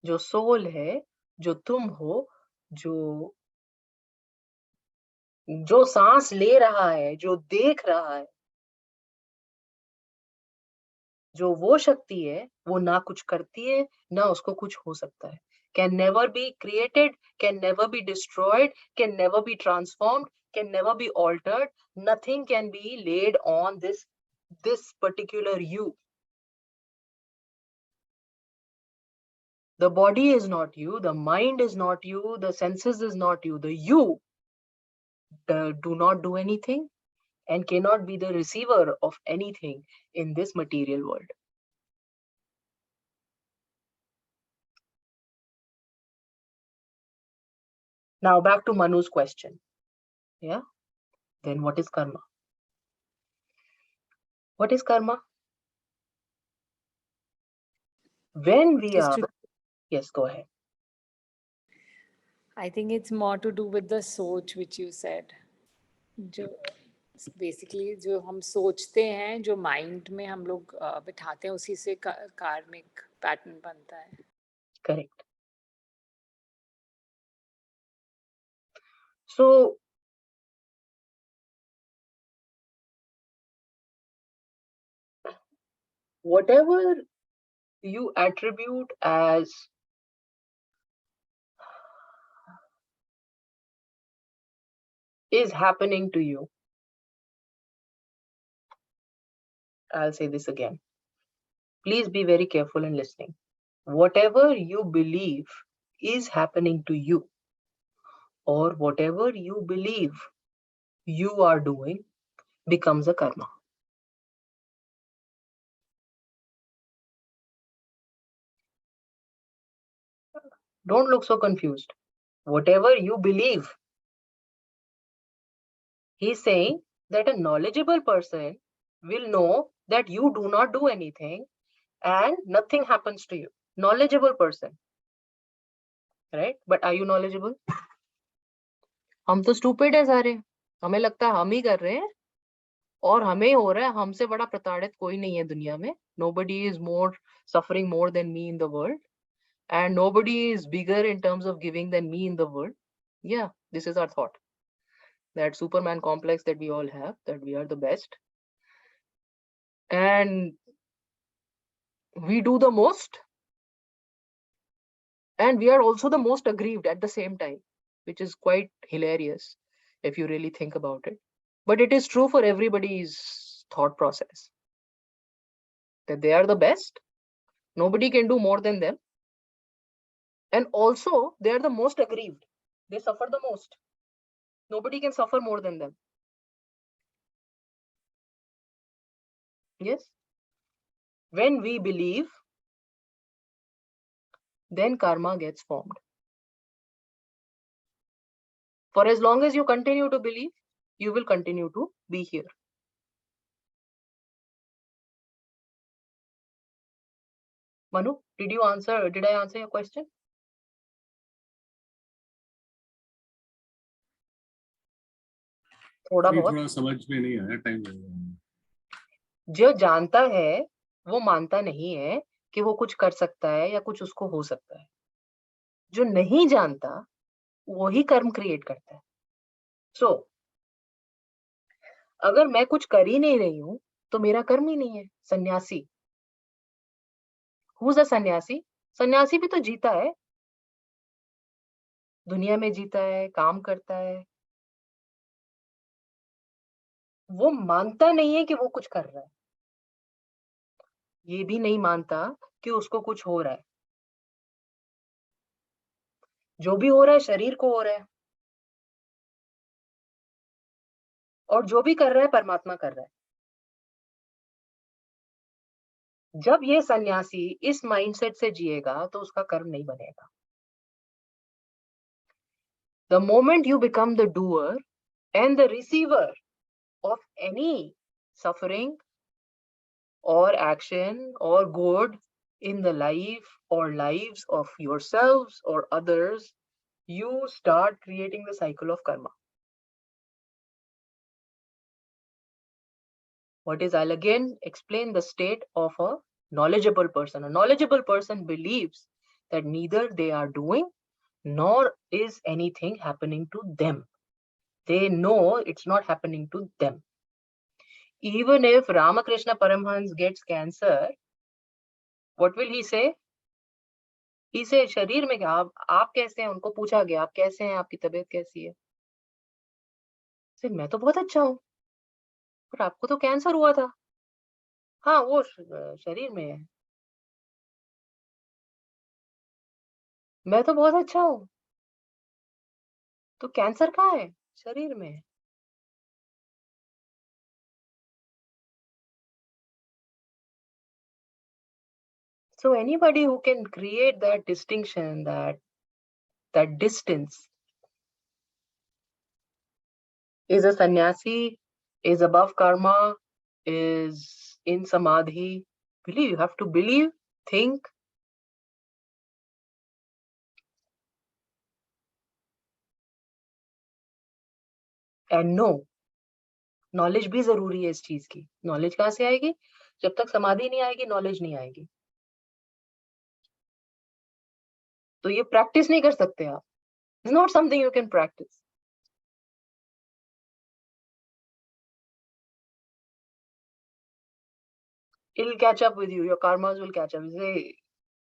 जो सोल है, जो तुम हो, जो सांस ले रहा है, जो देख रहा है, जो वो शक्ति है, वो ना कुछ करती है, ना उसको कुछ हो सकता है। Can never be created, can never be destroyed, can never be transformed, can never be altered. Nothing can be laid on this particular you. The body is not you, the mind is not you, the senses is not you. The you do not do anything and cannot be the receiver of anything in this material world. Now back to Manu's question. Yeah? Then what is karma? What is karma? When we Just are... to, Yes, go ahead. I think it's more to do with the सोच which you said. जो basically जो हम सोचते हैं, जो mind में हम लोग बिठाते हैं, उसी से कार्मिक पैटर्न बनता है। Correct. So, whatever you attribute as is happening to you, I'll say this again. Please be very careful in listening. Whatever you believe is happening to you, or whatever you believe you are doing, becomes a karma. Don't look so confused. Whatever you believe, he's saying that a knowledgeable person will know that you do not do anything and nothing happens to you. Knowledgeable person, right? But are you knowledgeable? हम तो stupid है सारे, हमें लगता है हम ही कर रहे हैं और हमें हो रहा है, हमसे बड़ा प्रताड़ित कोई नहीं है दुनिया में. Nobody is more suffering more than me in the world. and nobody is bigger in terms of giving than me in the world. Yeah, this is our thought. That Superman complex that we all have, that we are the best. And we do the most. And we are also the most aggrieved at the same time, which is quite hilarious if you really think about it. But it is true for everybody's thought process that they are the best. Nobody can do more than them. And also, they are the most aggrieved. They suffer the most. Nobody can suffer more than them. Yes? When we believe, then karma gets formed. For as long as you continue to believe, you will continue to be here. Manu, did I answer your question? थोड़ा नहीं, बहुत थोड़ा समझ में नहीं आया, time लगेगा। जो जानता है वो मानता नहीं है कि वो कुछ कर सकता है या कुछ उसको हो सकता है। जो नहीं जानता वही कर्म क्रिएट करता है। सो अगर मैं कुछ कर ही नहीं रही हूं तो मेरा कर्म ही नहीं है। सन्यासी, हु इज अ सन्यासी? सन्यासी भी तो जीता है, दुनिया में जीता है, काम करता है। वो मानता नहीं है कि वो कुछ कर रहा है, ये भी नहीं मानता कि उसको कुछ हो रहा है। जो भी हो रहा है शरीर को हो रहा है, और जो भी कर रहा है परमात्मा कर रहा है। जब ये सन्यासी इस माइंडसेट से जिएगा तो उसका कर्म नहीं बनेगा। The moment you become the doer and the receiver of any suffering or action or good in the life or lives of yourselves or others, you start creating the cycle of karma. What is, I'll again explain the state of a knowledgeable person. A knowledgeable person believes that neither they are doing nor is anything happening to them. They know it's not happening to them. Even if Ramakrishna Paramhans gets cancer, what will he say? He says, शरीर में क्या, आप कैसे हैं? उनको पूछा गया, आप कैसे हैं, आपकी तबीयत कैसी है? मैं तो बहुत अच्छा हूँ, पर आपको तो कैंसर हुआ था। हाँ, वो शरीर में है। मैं तो बहुत अच्छा हूँ, तो कैंसर कहाँ है? शरीर में है। So anybody who can create that distinction, that distance, is a sannyasi, is above karma, is in samadhi. Believe, you have to believe, think, and know. Knowledge भी जरूरी है इस चीज की। नॉलेज कहाँ से आएगी? जब तक समाधि नहीं आएगी, नॉलेज नहीं आएगी। तो ये प्रैक्टिस नहीं कर सकते आप। It's not something you can practice. It will catch up with you, your karmas will catch up.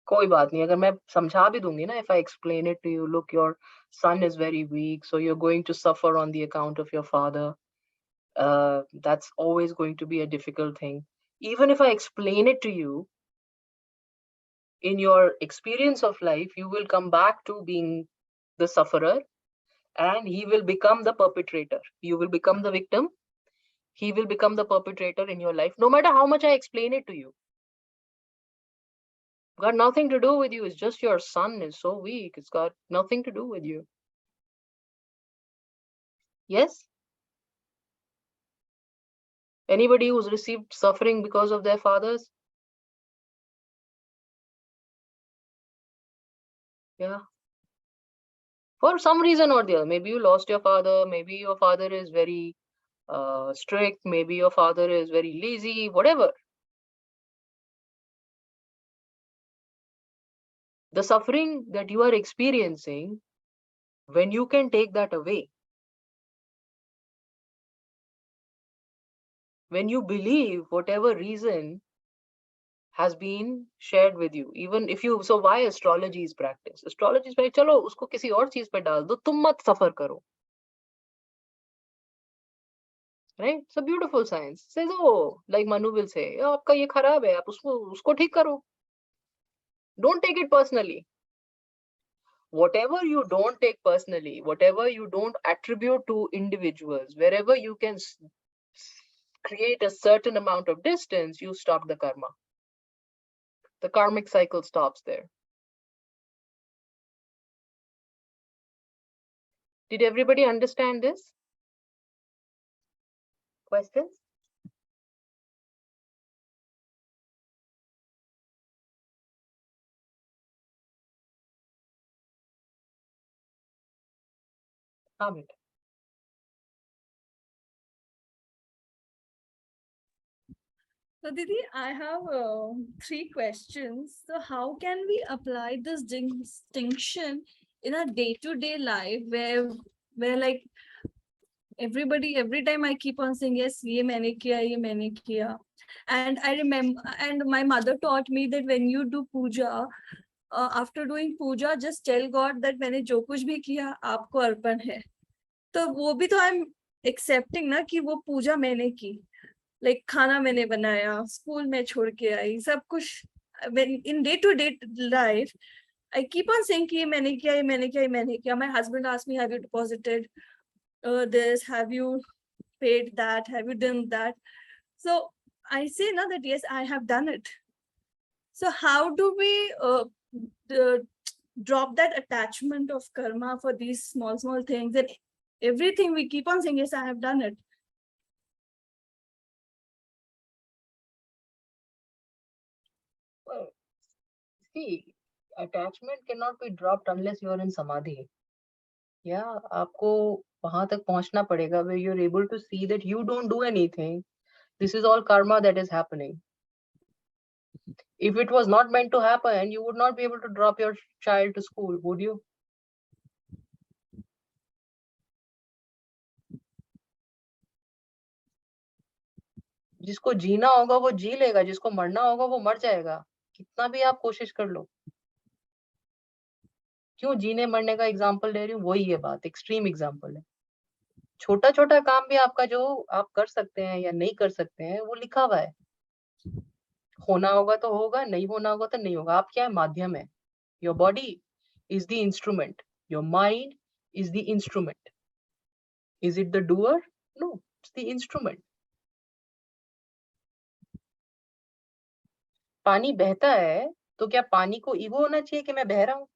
कोई बात नहीं, अगर मैं समझा भी दूंगी ना, if I explain it to you, look, your son is very weak, so you're going to suffer on the account of your father. That's always going to be a difficult thing. Even if I explain it to you, in your experience of life, you will come back to being the sufferer, and he will become the perpetrator. You will become the victim. He will become the perpetrator in your life, no matter how much I explain it to you. Got nothing to do with you. It's just your son is so weak. It's got nothing to do with you. Yes? Anybody who's received suffering because of their fathers? Yeah. For some reason or the other. Maybe you lost your father. Maybe your father is very strict. Maybe your father is very lazy. Whatever. The suffering that you are experiencing, when you can take that away, when you believe whatever reason has been shared with you, even if you, so why astrology is practiced? Astrology is like, chalo usko kisi aur cheez pe dal do, tum mat suffer karo. Right? It's a beautiful science. Says, oh, like Manu will say, "Oh, आपका ये खराब है, आप उसको ठीक करो." Don't take it personally. Whatever you don't take personally, whatever you don't attribute to individuals, wherever you can create a certain amount of distance, you stop the karma. The karmic cycle stops there. Did everybody understand this? Questions? Amit. So, Didi, I have three questions. So, how can we apply this distinction in a day-to-day life where like everybody, every time I keep on saying, yes, ye maine kiya. And I remember, and my mother taught me that when you do puja, after doing puja, just tell God that मैंने जो कुछ भी किया आपको अर्पण है. तो वो भी तो I'm accepting ना कि वो पूजा मैंने की. Like खाना मैंने बनाया, स्कूल में छोड़ के आई, सब कुछ. When in day-to-day life, I keep on saying कि ये मैंने किया, ये मैंने किया, ये मैंने किया. My husband asked me, have you deposited this? Have you paid that? Have you done that? So I say now that yes, I have done it. So how do we drop that attachment of karma for these small things, and everything we keep on saying, yes, I have done it. Well, see, attachment cannot be dropped unless you are in samadhi. Yeah, आपको वहां तक पहुंचना पड़ेगा where you're able to see that you don't do anything. This is all karma that is happening. If it was not meant to happen, you would not be able to drop your child to school, would you? जिसको जीना होगा वो जी लेगा, जिसको मरना होगा वो मर जाएगा, कितना भी आप कोशिश कर लो. क्यों जीने मरने का एग्जांपल ले रही हूँ? वही ये बात, एक्सट्रीम एग्जांपल है. छोटा छोटा काम भी आपका जो आप कर सकते हैं या नहीं कर सकते हैं, वो लिखा हुआ है. होना होगा तो होगा, नहीं होना होगा तो नहीं होगा. आप क्या है? माध्यम है. Your body is the instrument, your mind is the instrument. Is it the doer? No, it's the instrument. पानी बहता है तो क्या पानी को ईगो होना चाहिए कि मैं बह रहा हूं?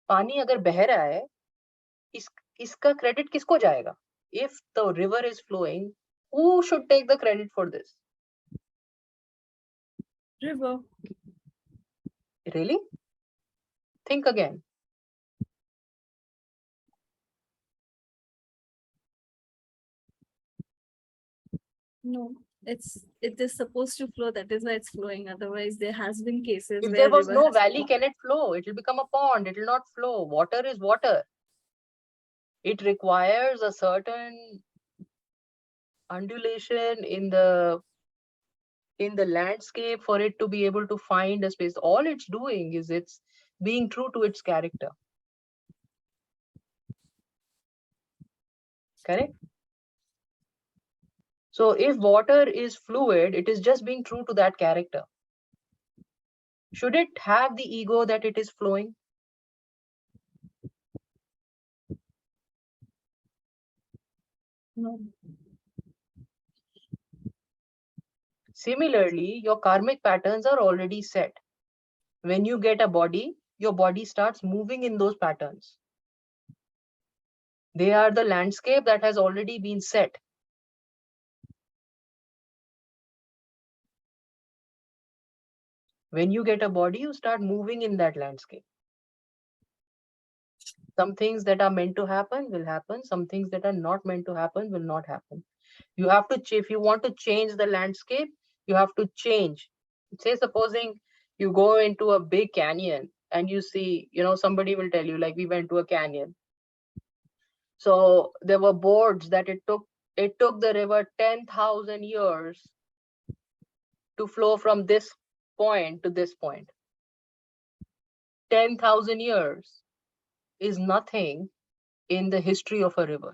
पानी अगर बह रहा है, इसका क्रेडिट किसको जाएगा? If the river is flowing, who should take the credit for this? River. Really? Think again. No, it is supposed to flow. That is why it's flowing. Otherwise, there has been cases If where there was river no has valley, can it flow? It will become a pond. It will not flow. Water is water. It requires a certain undulation in the landscape for it to be able to find a space. All it's doing is it's being true to its character. Correct? So if water is fluid, it is just being true to that character. Should it have the ego that it is flowing? No. Similarly, your karmic patterns are already set. When you get a body, your body starts moving in those patterns. They are the landscape that has already been set. When you get a body, you start moving in that landscape. Some things that are meant to happen will happen. Some things that are not meant to happen will not happen. You have to, if you want to change the landscape, you have to change. Say, supposing you go into a big canyon and you see, somebody will tell you, like, we went to a canyon. So there were boards that it took the river 10,000 years to flow from this point to this point. 10,000 years is nothing in the history of a river.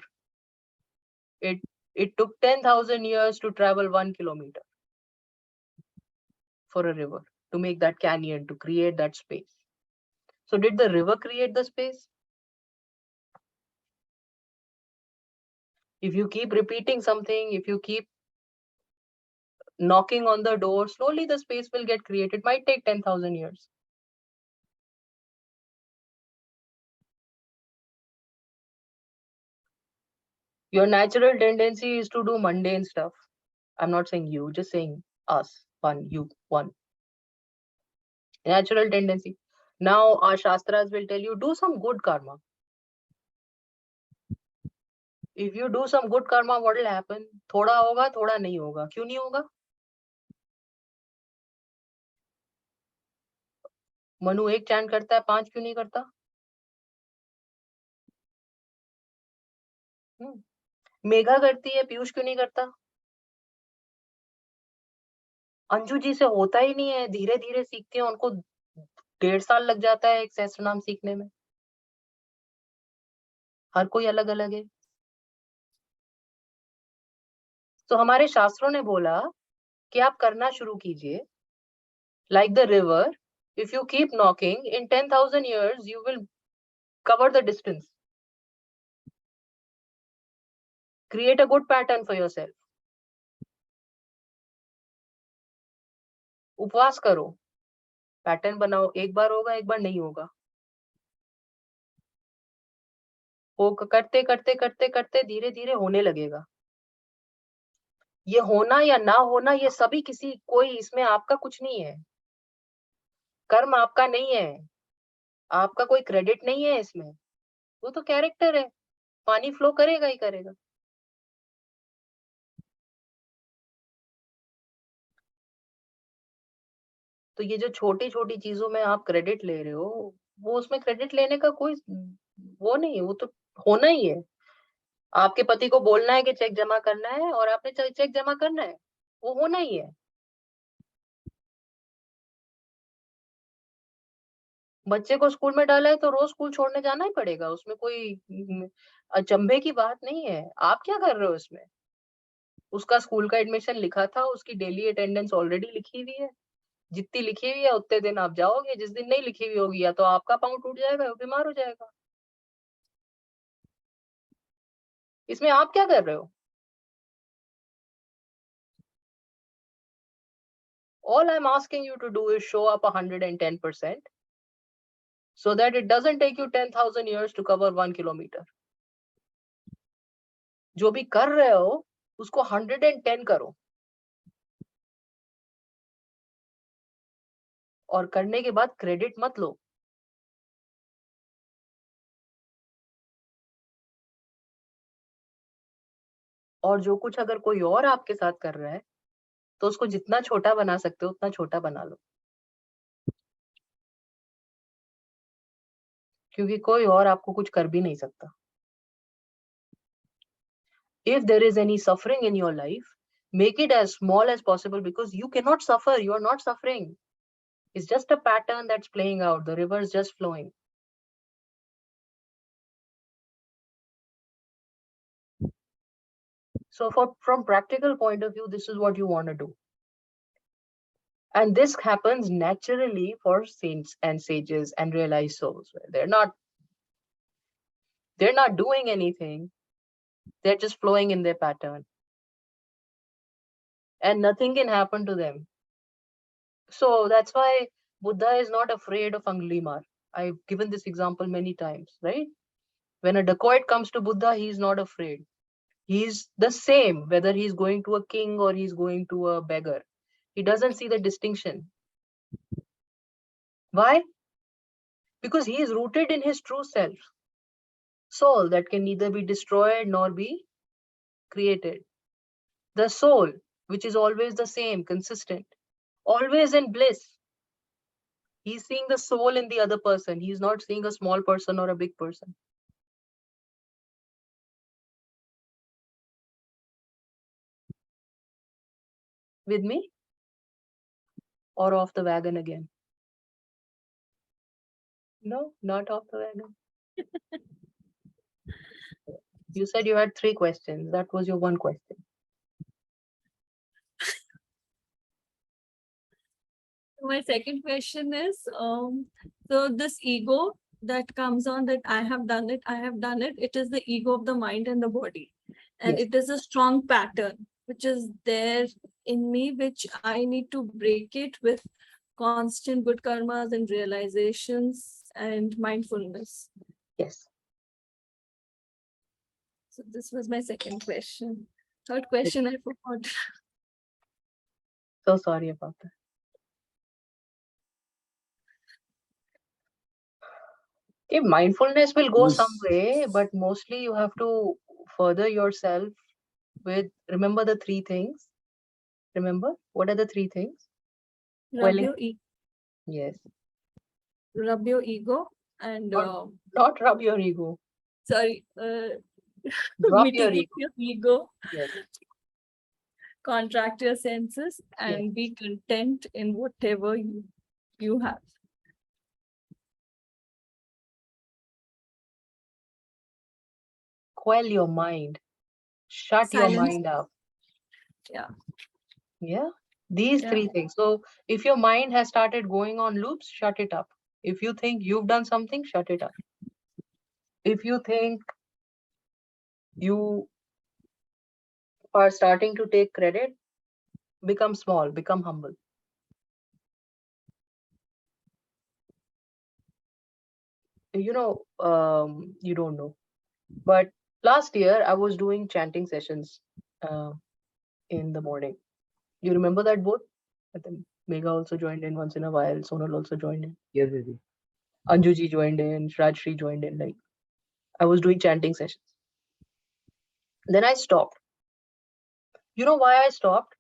It took 10,000 years to travel 1 kilometer for a river, to make that canyon, to create that space. So did the river create the space? If you keep repeating something, if you keep knocking on the door, slowly the space will get created. It might take 10,000 years. Your natural tendency is to do mundane stuff. I'm not saying you, just saying us, one. Natural tendency. Now our Shastras will tell you, do some good karma. If you do some good karma, what will happen? थोड़ा होगा, थोड़ा नहीं होगा. क्यों नहीं होगा? मनु एक chant करता है, 5 क्यों नहीं करता? मेघा करती है, पीयूष क्यों नहीं करता? अंजू जी से होता ही नहीं है, धीरे धीरे सीखते हैं, उनको 1.5 साल लग जाता है एक सहस्त्र नाम सीखने में. हर कोई अलग अलग है. तो हमारे शास्त्रों ने बोला कि आप करना शुरू कीजिए. Like the river, if you keep knocking, in 10,000 years, you will cover the distance. Create a good pattern for yourself. उपवास करो, पैटर्न बनाओ. एक बार होगा, एक बार नहीं होगा. वो करते करते करते करते धीरे धीरे होने लगेगा. ये होना या ना होना, ये सभी कोई इसमें आपका कुछ नहीं है. कर्म आपका नहीं है, आपका कोई क्रेडिट नहीं है इसमें. वो तो कैरेक्टर है. पानी फ्लो करेगा ही करेगा. तो ये जो छोटी छोटी चीजों में आप क्रेडिट ले रहे हो, वो उसमें क्रेडिट लेने का कोई वो नहीं है. वो तो होना ही है. आपके पति को बोलना है कि चेक जमा करना है, और आपने चेक जमा करना है. वो होना ही है. बच्चे को स्कूल में डाला है तो रोज स्कूल छोड़ने जाना ही पड़ेगा. उसमें कोई अचंभे की बात नहीं है. आप क्या कर रहे हो इसमें? उसका स्कूल का एडमिशन लिखा था, उसकी डेली अटेंडेंस ऑलरेडी लिखी हुई है. जितनी लिखी हुई है उतने दिन आप जाओगे. जिस दिन नहीं लिखी हुई होगी, या तो आपका पाँव टूट जाएगा या बीमार हो जाएगा. इसमें आप क्या कर रहे हो? All I'm asking you to do is show up 110%, so that it doesn't take you 10,000 years to cover 1 kilometer. जो भी कर रहे हो उसको 110 करो, और करने के बाद क्रेडिट मत लो. और जो कुछ अगर कोई और आपके साथ कर रहा है, तो उसको जितना छोटा बना सकते हो उतना छोटा बना लो. क्योंकि कोई और आपको कुछ कर भी नहीं सकता. If there is any suffering in your life, make it as small as possible, because you cannot suffer. You are not suffering. It's just a pattern that's playing out. The river is just flowing. So from practical point of view, this is what you want to do. And this happens naturally for saints and sages and realized souls. They're not doing anything. They're just flowing in their pattern. And nothing can happen to them. So that's why Buddha is not afraid of Anglimar. I've given this example many times, right? When a dacoit comes to Buddha, he's not afraid. He's the same, whether he's going to a king or he's going to a beggar. He doesn't see the distinction. Why? Because he is rooted in his true self, soul that can neither be destroyed nor be created. The soul, which is always the same, consistent, always in bliss. He's seeing the soul in the other person. He's not seeing a small person or a big person. With me? Or off the wagon again? No, not off the wagon. You said you had 3 questions. That was your one question. My second question is, so this ego that comes on, that I have done it, it is the ego of the mind and the body. And Yes. it is a strong pattern which is there in me, which I need to break it with constant good karmas and realizations and mindfulness. Yes. So this was my second question. Third question I forgot. So sorry about that. Okay, mindfulness will go some way, but mostly you have to further yourself with, remember the 3 things. Remember, what are the 3 things? Rub Quelling. your, Yes. rub your ego and Not rub your ego. sorry, Drop your mitigate ego. your ego, Yes. contract your senses, and Yes. be content in whatever you have. Quell your mind. Shut your Silence. mind up. Yeah. Yeah. These Yeah. 3 things. So if your mind has started going on loops, shut it up. If you think you've done something, shut it up. If you think you are starting to take credit, become small, become humble. You know, you don't know. But last year I was doing chanting sessions in the morning. You remember that both? I think Megha also joined in once in a while. Sonal also joined in. Yes, Didi. Anjuji joined in. Rajshri joined in. Like, I was doing chanting sessions. Then I stopped. You know why I stopped?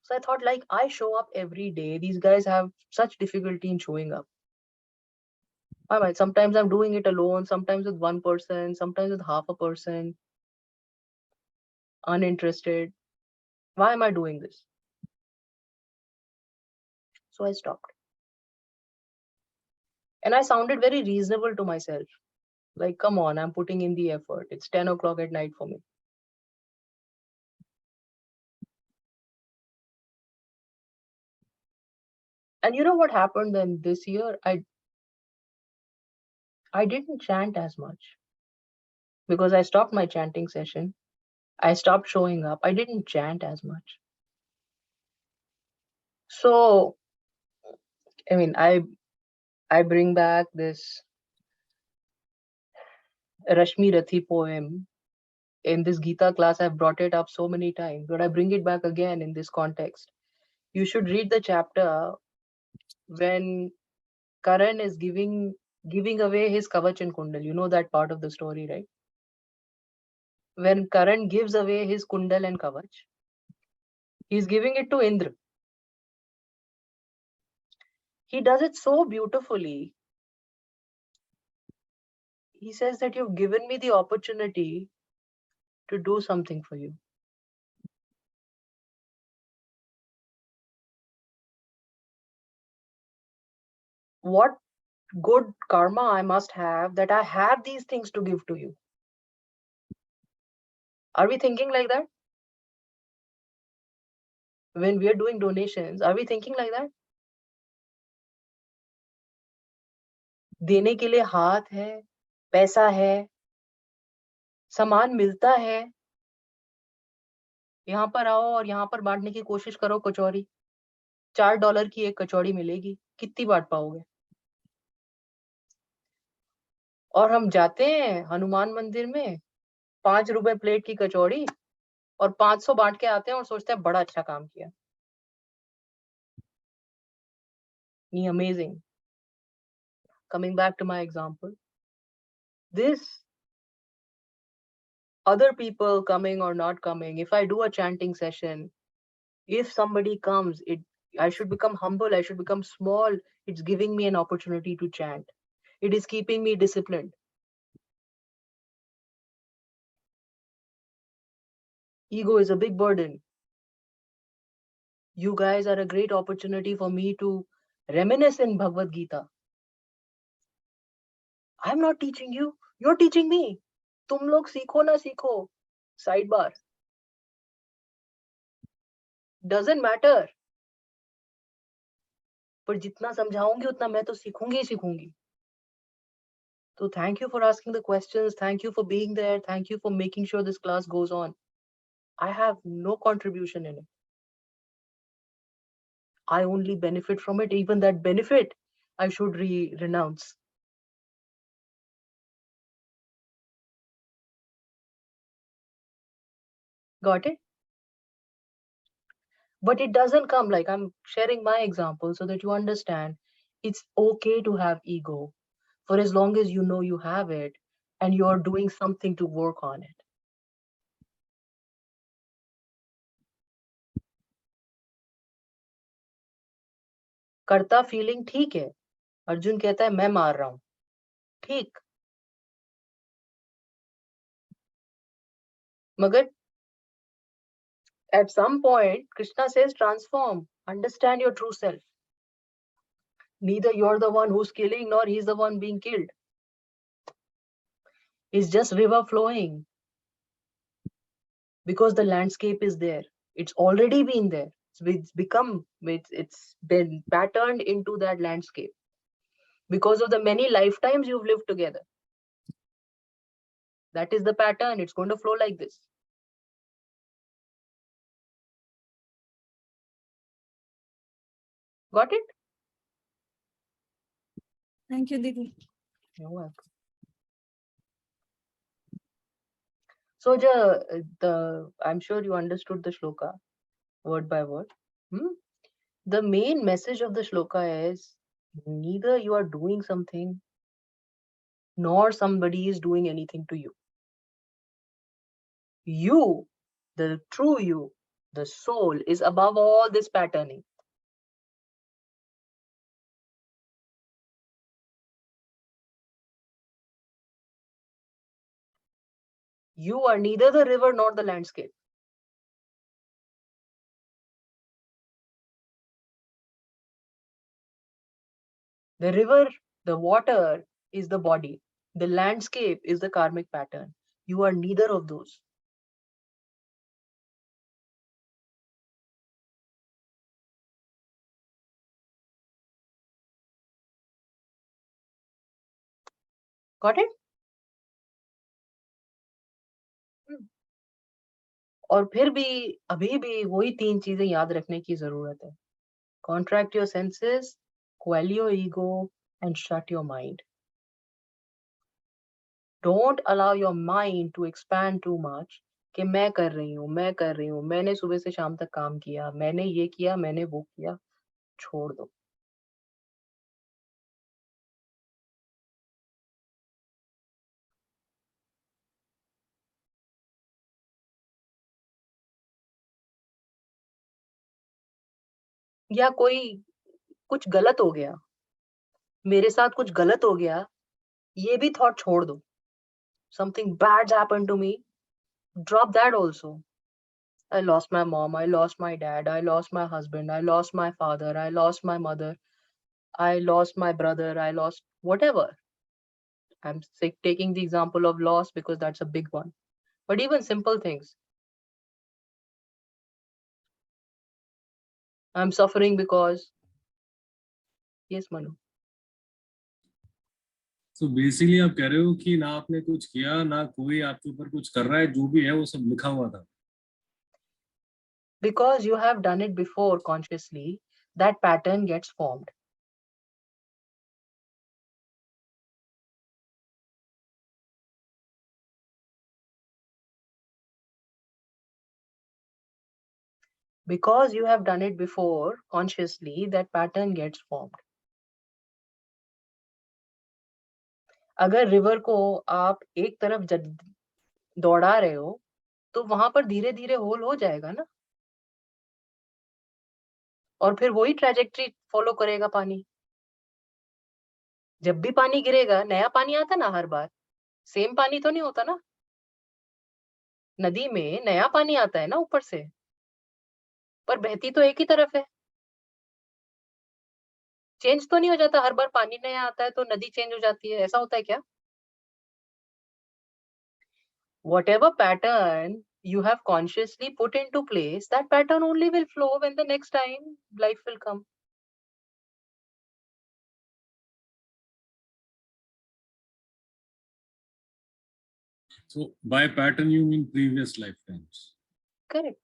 So I thought, like, I show up every day. These guys have such difficulty in showing up. All right, sometimes I'm doing it alone, sometimes with one person, sometimes with half a person, uninterested. Why am I doing this? So I stopped. And I sounded very reasonable to myself. Like, come on, I'm putting in the effort. It's 10 o'clock at night for me. And you know what happened then this year? I didn't chant as much because I stopped my chanting session. I stopped showing up. I didn't chant as much. So, I mean, I bring back this Rashmi Rathi poem. In this Gita class, I've brought it up so many times, but I bring it back again in this context. You should read the chapter when Karan is giving away his Kavach and Kundal. You know that part of the story, right? When Karan gives away his Kundal and Kavach, he's giving it to Indra. He does it so beautifully. He says that you've given me the opportunity to do something for you. What good karma I must have that I have these things to give to you. Are we thinking like that? When we are doing donations, are we thinking like that? देने के लिए हाथ है, पैसा है, सामान मिलता है, यहाँ पर आओ और यहाँ पर बांटने की कोशिश करो कचौरी। $4 की एक कचौड़ी मिलेगी, कितनी बांट पाओगे? और हम जाते हैं हनुमान मंदिर में, 5 रुपए प्लेट की कचौड़ी और 500 बांट के आते हैं और सोचते हैं बड़ा अच्छा काम किया। नहीं, amazing. Coming back to my example, this other people coming or not coming, if I do a chanting session, if somebody comes, I should become humble, I should become small. It's giving me an opportunity to chant. It is keeping me disciplined. Ego is a big burden. You guys are a great opportunity for me to reminisce in Bhagwat Geeta. I'm not teaching you, you're teaching me. तुम लोग सीखो ना सीखो. Sidebar. Doesn't matter. पर जितना समझाऊंगी उतना मैं तो सीखूंगी ही सीखूंगी. So thank you for asking the questions. Thank you for being there. Thank you for making sure this class goes on. I have no contribution in it. I only benefit from it. Even that benefit, I should renounce. Got it? But it doesn't come like I'm sharing my example so that you understand. It's okay to have ego for as long as you know you have it and you're doing something to work on it. कर्ता feeling ठीक है. अर्जुन कहता है मैं मार रहा हूं. ठीक. मगर at some point, Krishna says, transform, understand your true self. Neither you're the one who's killing, nor he's the one being killed. It's just river flowing. Because the landscape is there. It's already been there. It's been patterned into that landscape. Because of the many lifetimes you've lived together. That is the pattern. It's going to flow like this. Got it? Thank you, Didi. You're welcome. So, I'm sure you understood the shloka word by word. The main message of the shloka is neither you are doing something nor somebody is doing anything to you. You, the true you, the soul, is above all this patterning. You are neither the river nor the landscape. The river, the water is the body. The landscape is the karmic pattern. You are neither of those. Got it? और फिर भी अभी भी वही 3 चीजें याद रखने की जरूरत है. Contract your senses, quell your ego, and shut your mind. Don't allow your mind to expand too much. कि मैं कर रही हूँ, मैंने सुबह से शाम तक काम किया, मैंने ये किया, मैंने वो किया. छोड़ दो. या कोई कुछ गलत हो गया, मेरे साथ कुछ गलत हो गया, ये भी थॉट छोड़ दो. Something bad's happened to me. Drop that also. I lost my mom, I lost my dad, I lost my husband, I lost my father, I lost my mother, I lost my brother, I lost whatever. I'm taking the example of loss because that's a big one. But even simple things. I'm suffering because. Yes, Manu. So basically आप कह रहे हो कि ना आपने कुछ किया ना कोई आपके ऊपर कुछ कर रहा है, जो भी है वो सब लिखा हुआ था. Because you have done it before consciously, that pattern gets formed. Because you have done it before consciously, that pattern gets formed. अगर रिवर को आप एक तरफ दौड़ा रहे हो, तो वहां पर धीरे धीरे होल हो जाएगा ना, और फिर वही ट्रेजेक्ट्री फॉलो करेगा पानी। जब भी पानी गिरेगा, नया पानी आता ना हर बार, सेम पानी तो नहीं होता ना। नदी में नया पानी आता है ना ऊपर से, पर बहती तो एक ही तरफ है। चेंज तो नहीं हो जाता, हर बार पानी नया आता है तो नदी चेंज हो जाती है, ऐसा होता है क्या? Whatever pattern you have consciously put into place, that pattern only will flow when the next time life will come. So by pattern you mean previous lifetimes. Correct.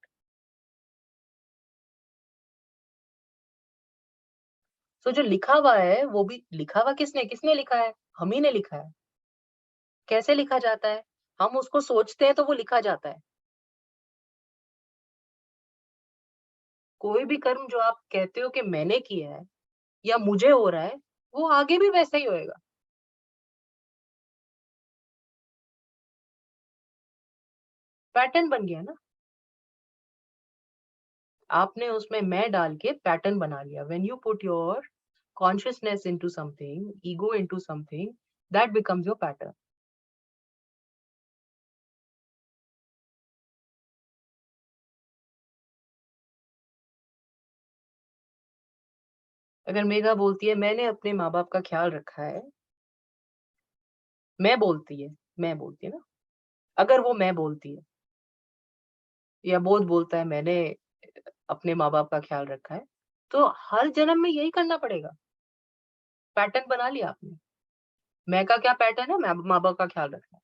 So जो लिखा हुआ है, वो भी लिखा हुआ किसने किसने लिखा है? हम ही ने लिखा है। कैसे लिखा जाता है? हम उसको सोचते हैं तो वो लिखा जाता है। कोई भी कर्म जो आप कहते हो कि मैंने किया है या मुझे हो रहा है, वो आगे भी वैसा ही होएगा। पैटर्न बन गया ना। आपने उसमें मैं डाल के पैटर्न बना लिया। When you put your consciousness into something, ego into something, that becomes your pattern. अगर मेघा बोलती है मैंने अपने माँ बाप का ख्याल रखा है, मैं बोलती है ना, अगर वो मैं बोलती है या बोध बोलता है मैंने अपने माँ बाप का ख्याल रखा है, तो हर जन्म में यही करना पड़ेगा। पैटर्न बना लिया आपने। मैं का क्या पैटर्न है? मैं माँ बाप का ख्याल रखना है।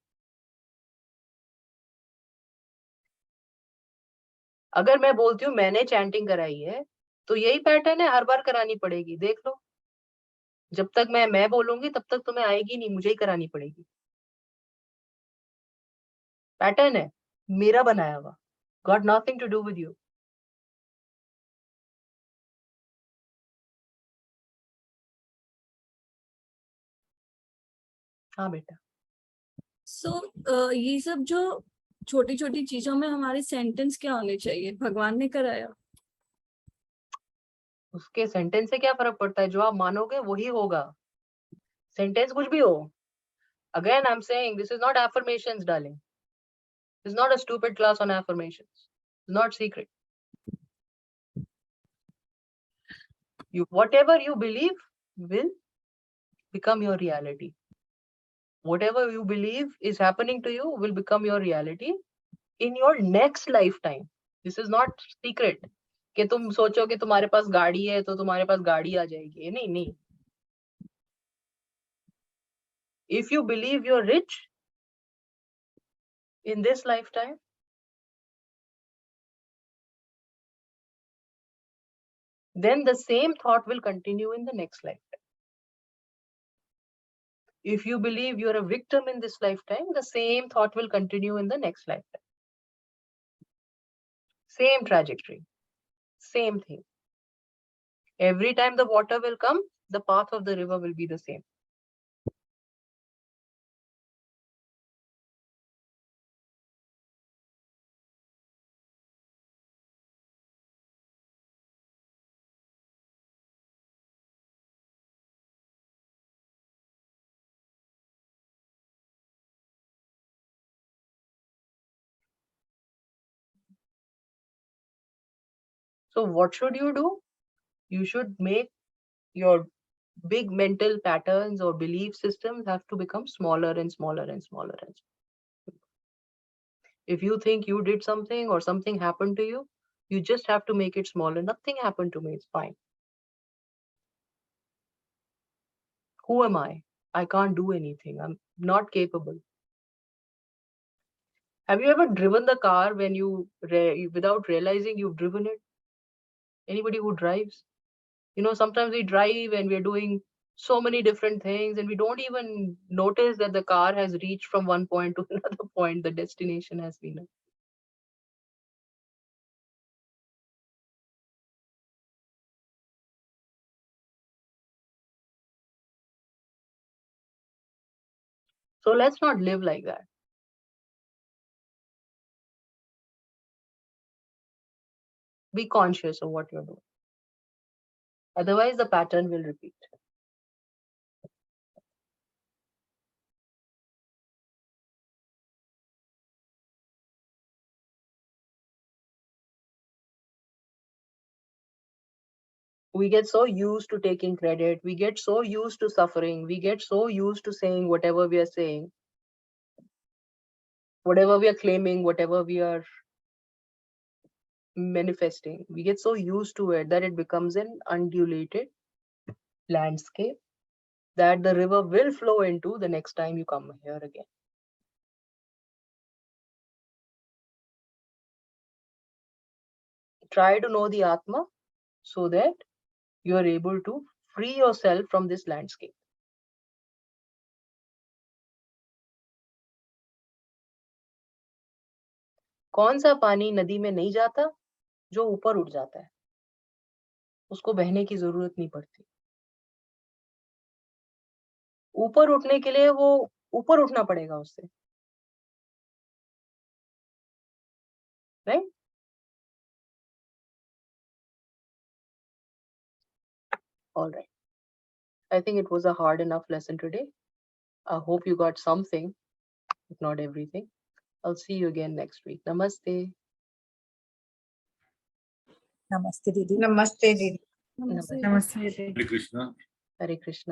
अगर मैं बोलती हूँ मैंने चैंटिंग कराई है, तो यही पैटर्न है, हर बार करानी पड़ेगी। देख लो, जब तक मैं बोलूंगी तब तक तुम्हें आएगी नहीं, मुझे ही करानी पड़ेगी। पैटर्न है, मेरा बनाया हुआ, got nothing to do with you. हाँ बेटा। सो ये सब जो छोटी छोटी चीजों में हमारे सेंटेंस क्या होने चाहिए? भगवान ने कराया। उसके सेंटेंस से क्या फर्क पड़ता है? जो आप मानोगे वही होगा। सेंटेंस कुछ भी हो। Again I am saying this is not affirmations darling, this is not a stupid class on affirmations, it's not secret. You whatever you believe will become your reality. Whatever you believe is happening to you will become your reality in your next lifetime. This is not secret कि तुम सोचो कि तुम्हारे पास गाड़ी है तो तुम्हारे पास गाड़ी आ जाएगी। नहीं नहीं। If you believe you're rich in this lifetime, then the same thought will continue in the next lifetime. If you believe you're a victim in this lifetime, the same thought will continue in the next lifetime. Same trajectory, same thing. Every time the water will come, the path of the river will be the same. So what should you do? You should make your big mental patterns or belief systems have to become smaller and smaller and smaller and smaller. If you think you did something or something happened to you just have to make it smaller. Nothing happened to me, it's fine. Who am I? I can't do anything. I'm not capable. Have you ever driven the car when without realizing you've driven it? Anybody who drives? You know, sometimes we drive and we're doing so many different things and we don't even notice that the car has reached from one point to another point. The destination has been. So let's not live like that. Be conscious of what you're doing. Otherwise, the pattern will repeat. We get so used to taking credit. We get so used to suffering. We get so used to saying whatever we are saying, whatever we are claiming, whatever we are manifesting. We get so used to it that it becomes an undulated landscape that the river will flow into the next time you come here again. Try to know the Atma so that you are able to free yourself from this landscape. कौन सा पानी नदी में नहीं जाता? जो ऊपर उठ जाता है, उसको बहने की जरूरत नहीं पड़ती. ऊपर उठने के लिए वो ऊपर उठना पड़ेगा उससे, right? All right. I think it was a hard enough lesson today. I hope you got something, if not everything. I'll see you again next week. Namaste. Namaste, Didi. Namaste, Didi. Namaste. Namaste, Didi. Hare Krishna. Hare Krishna.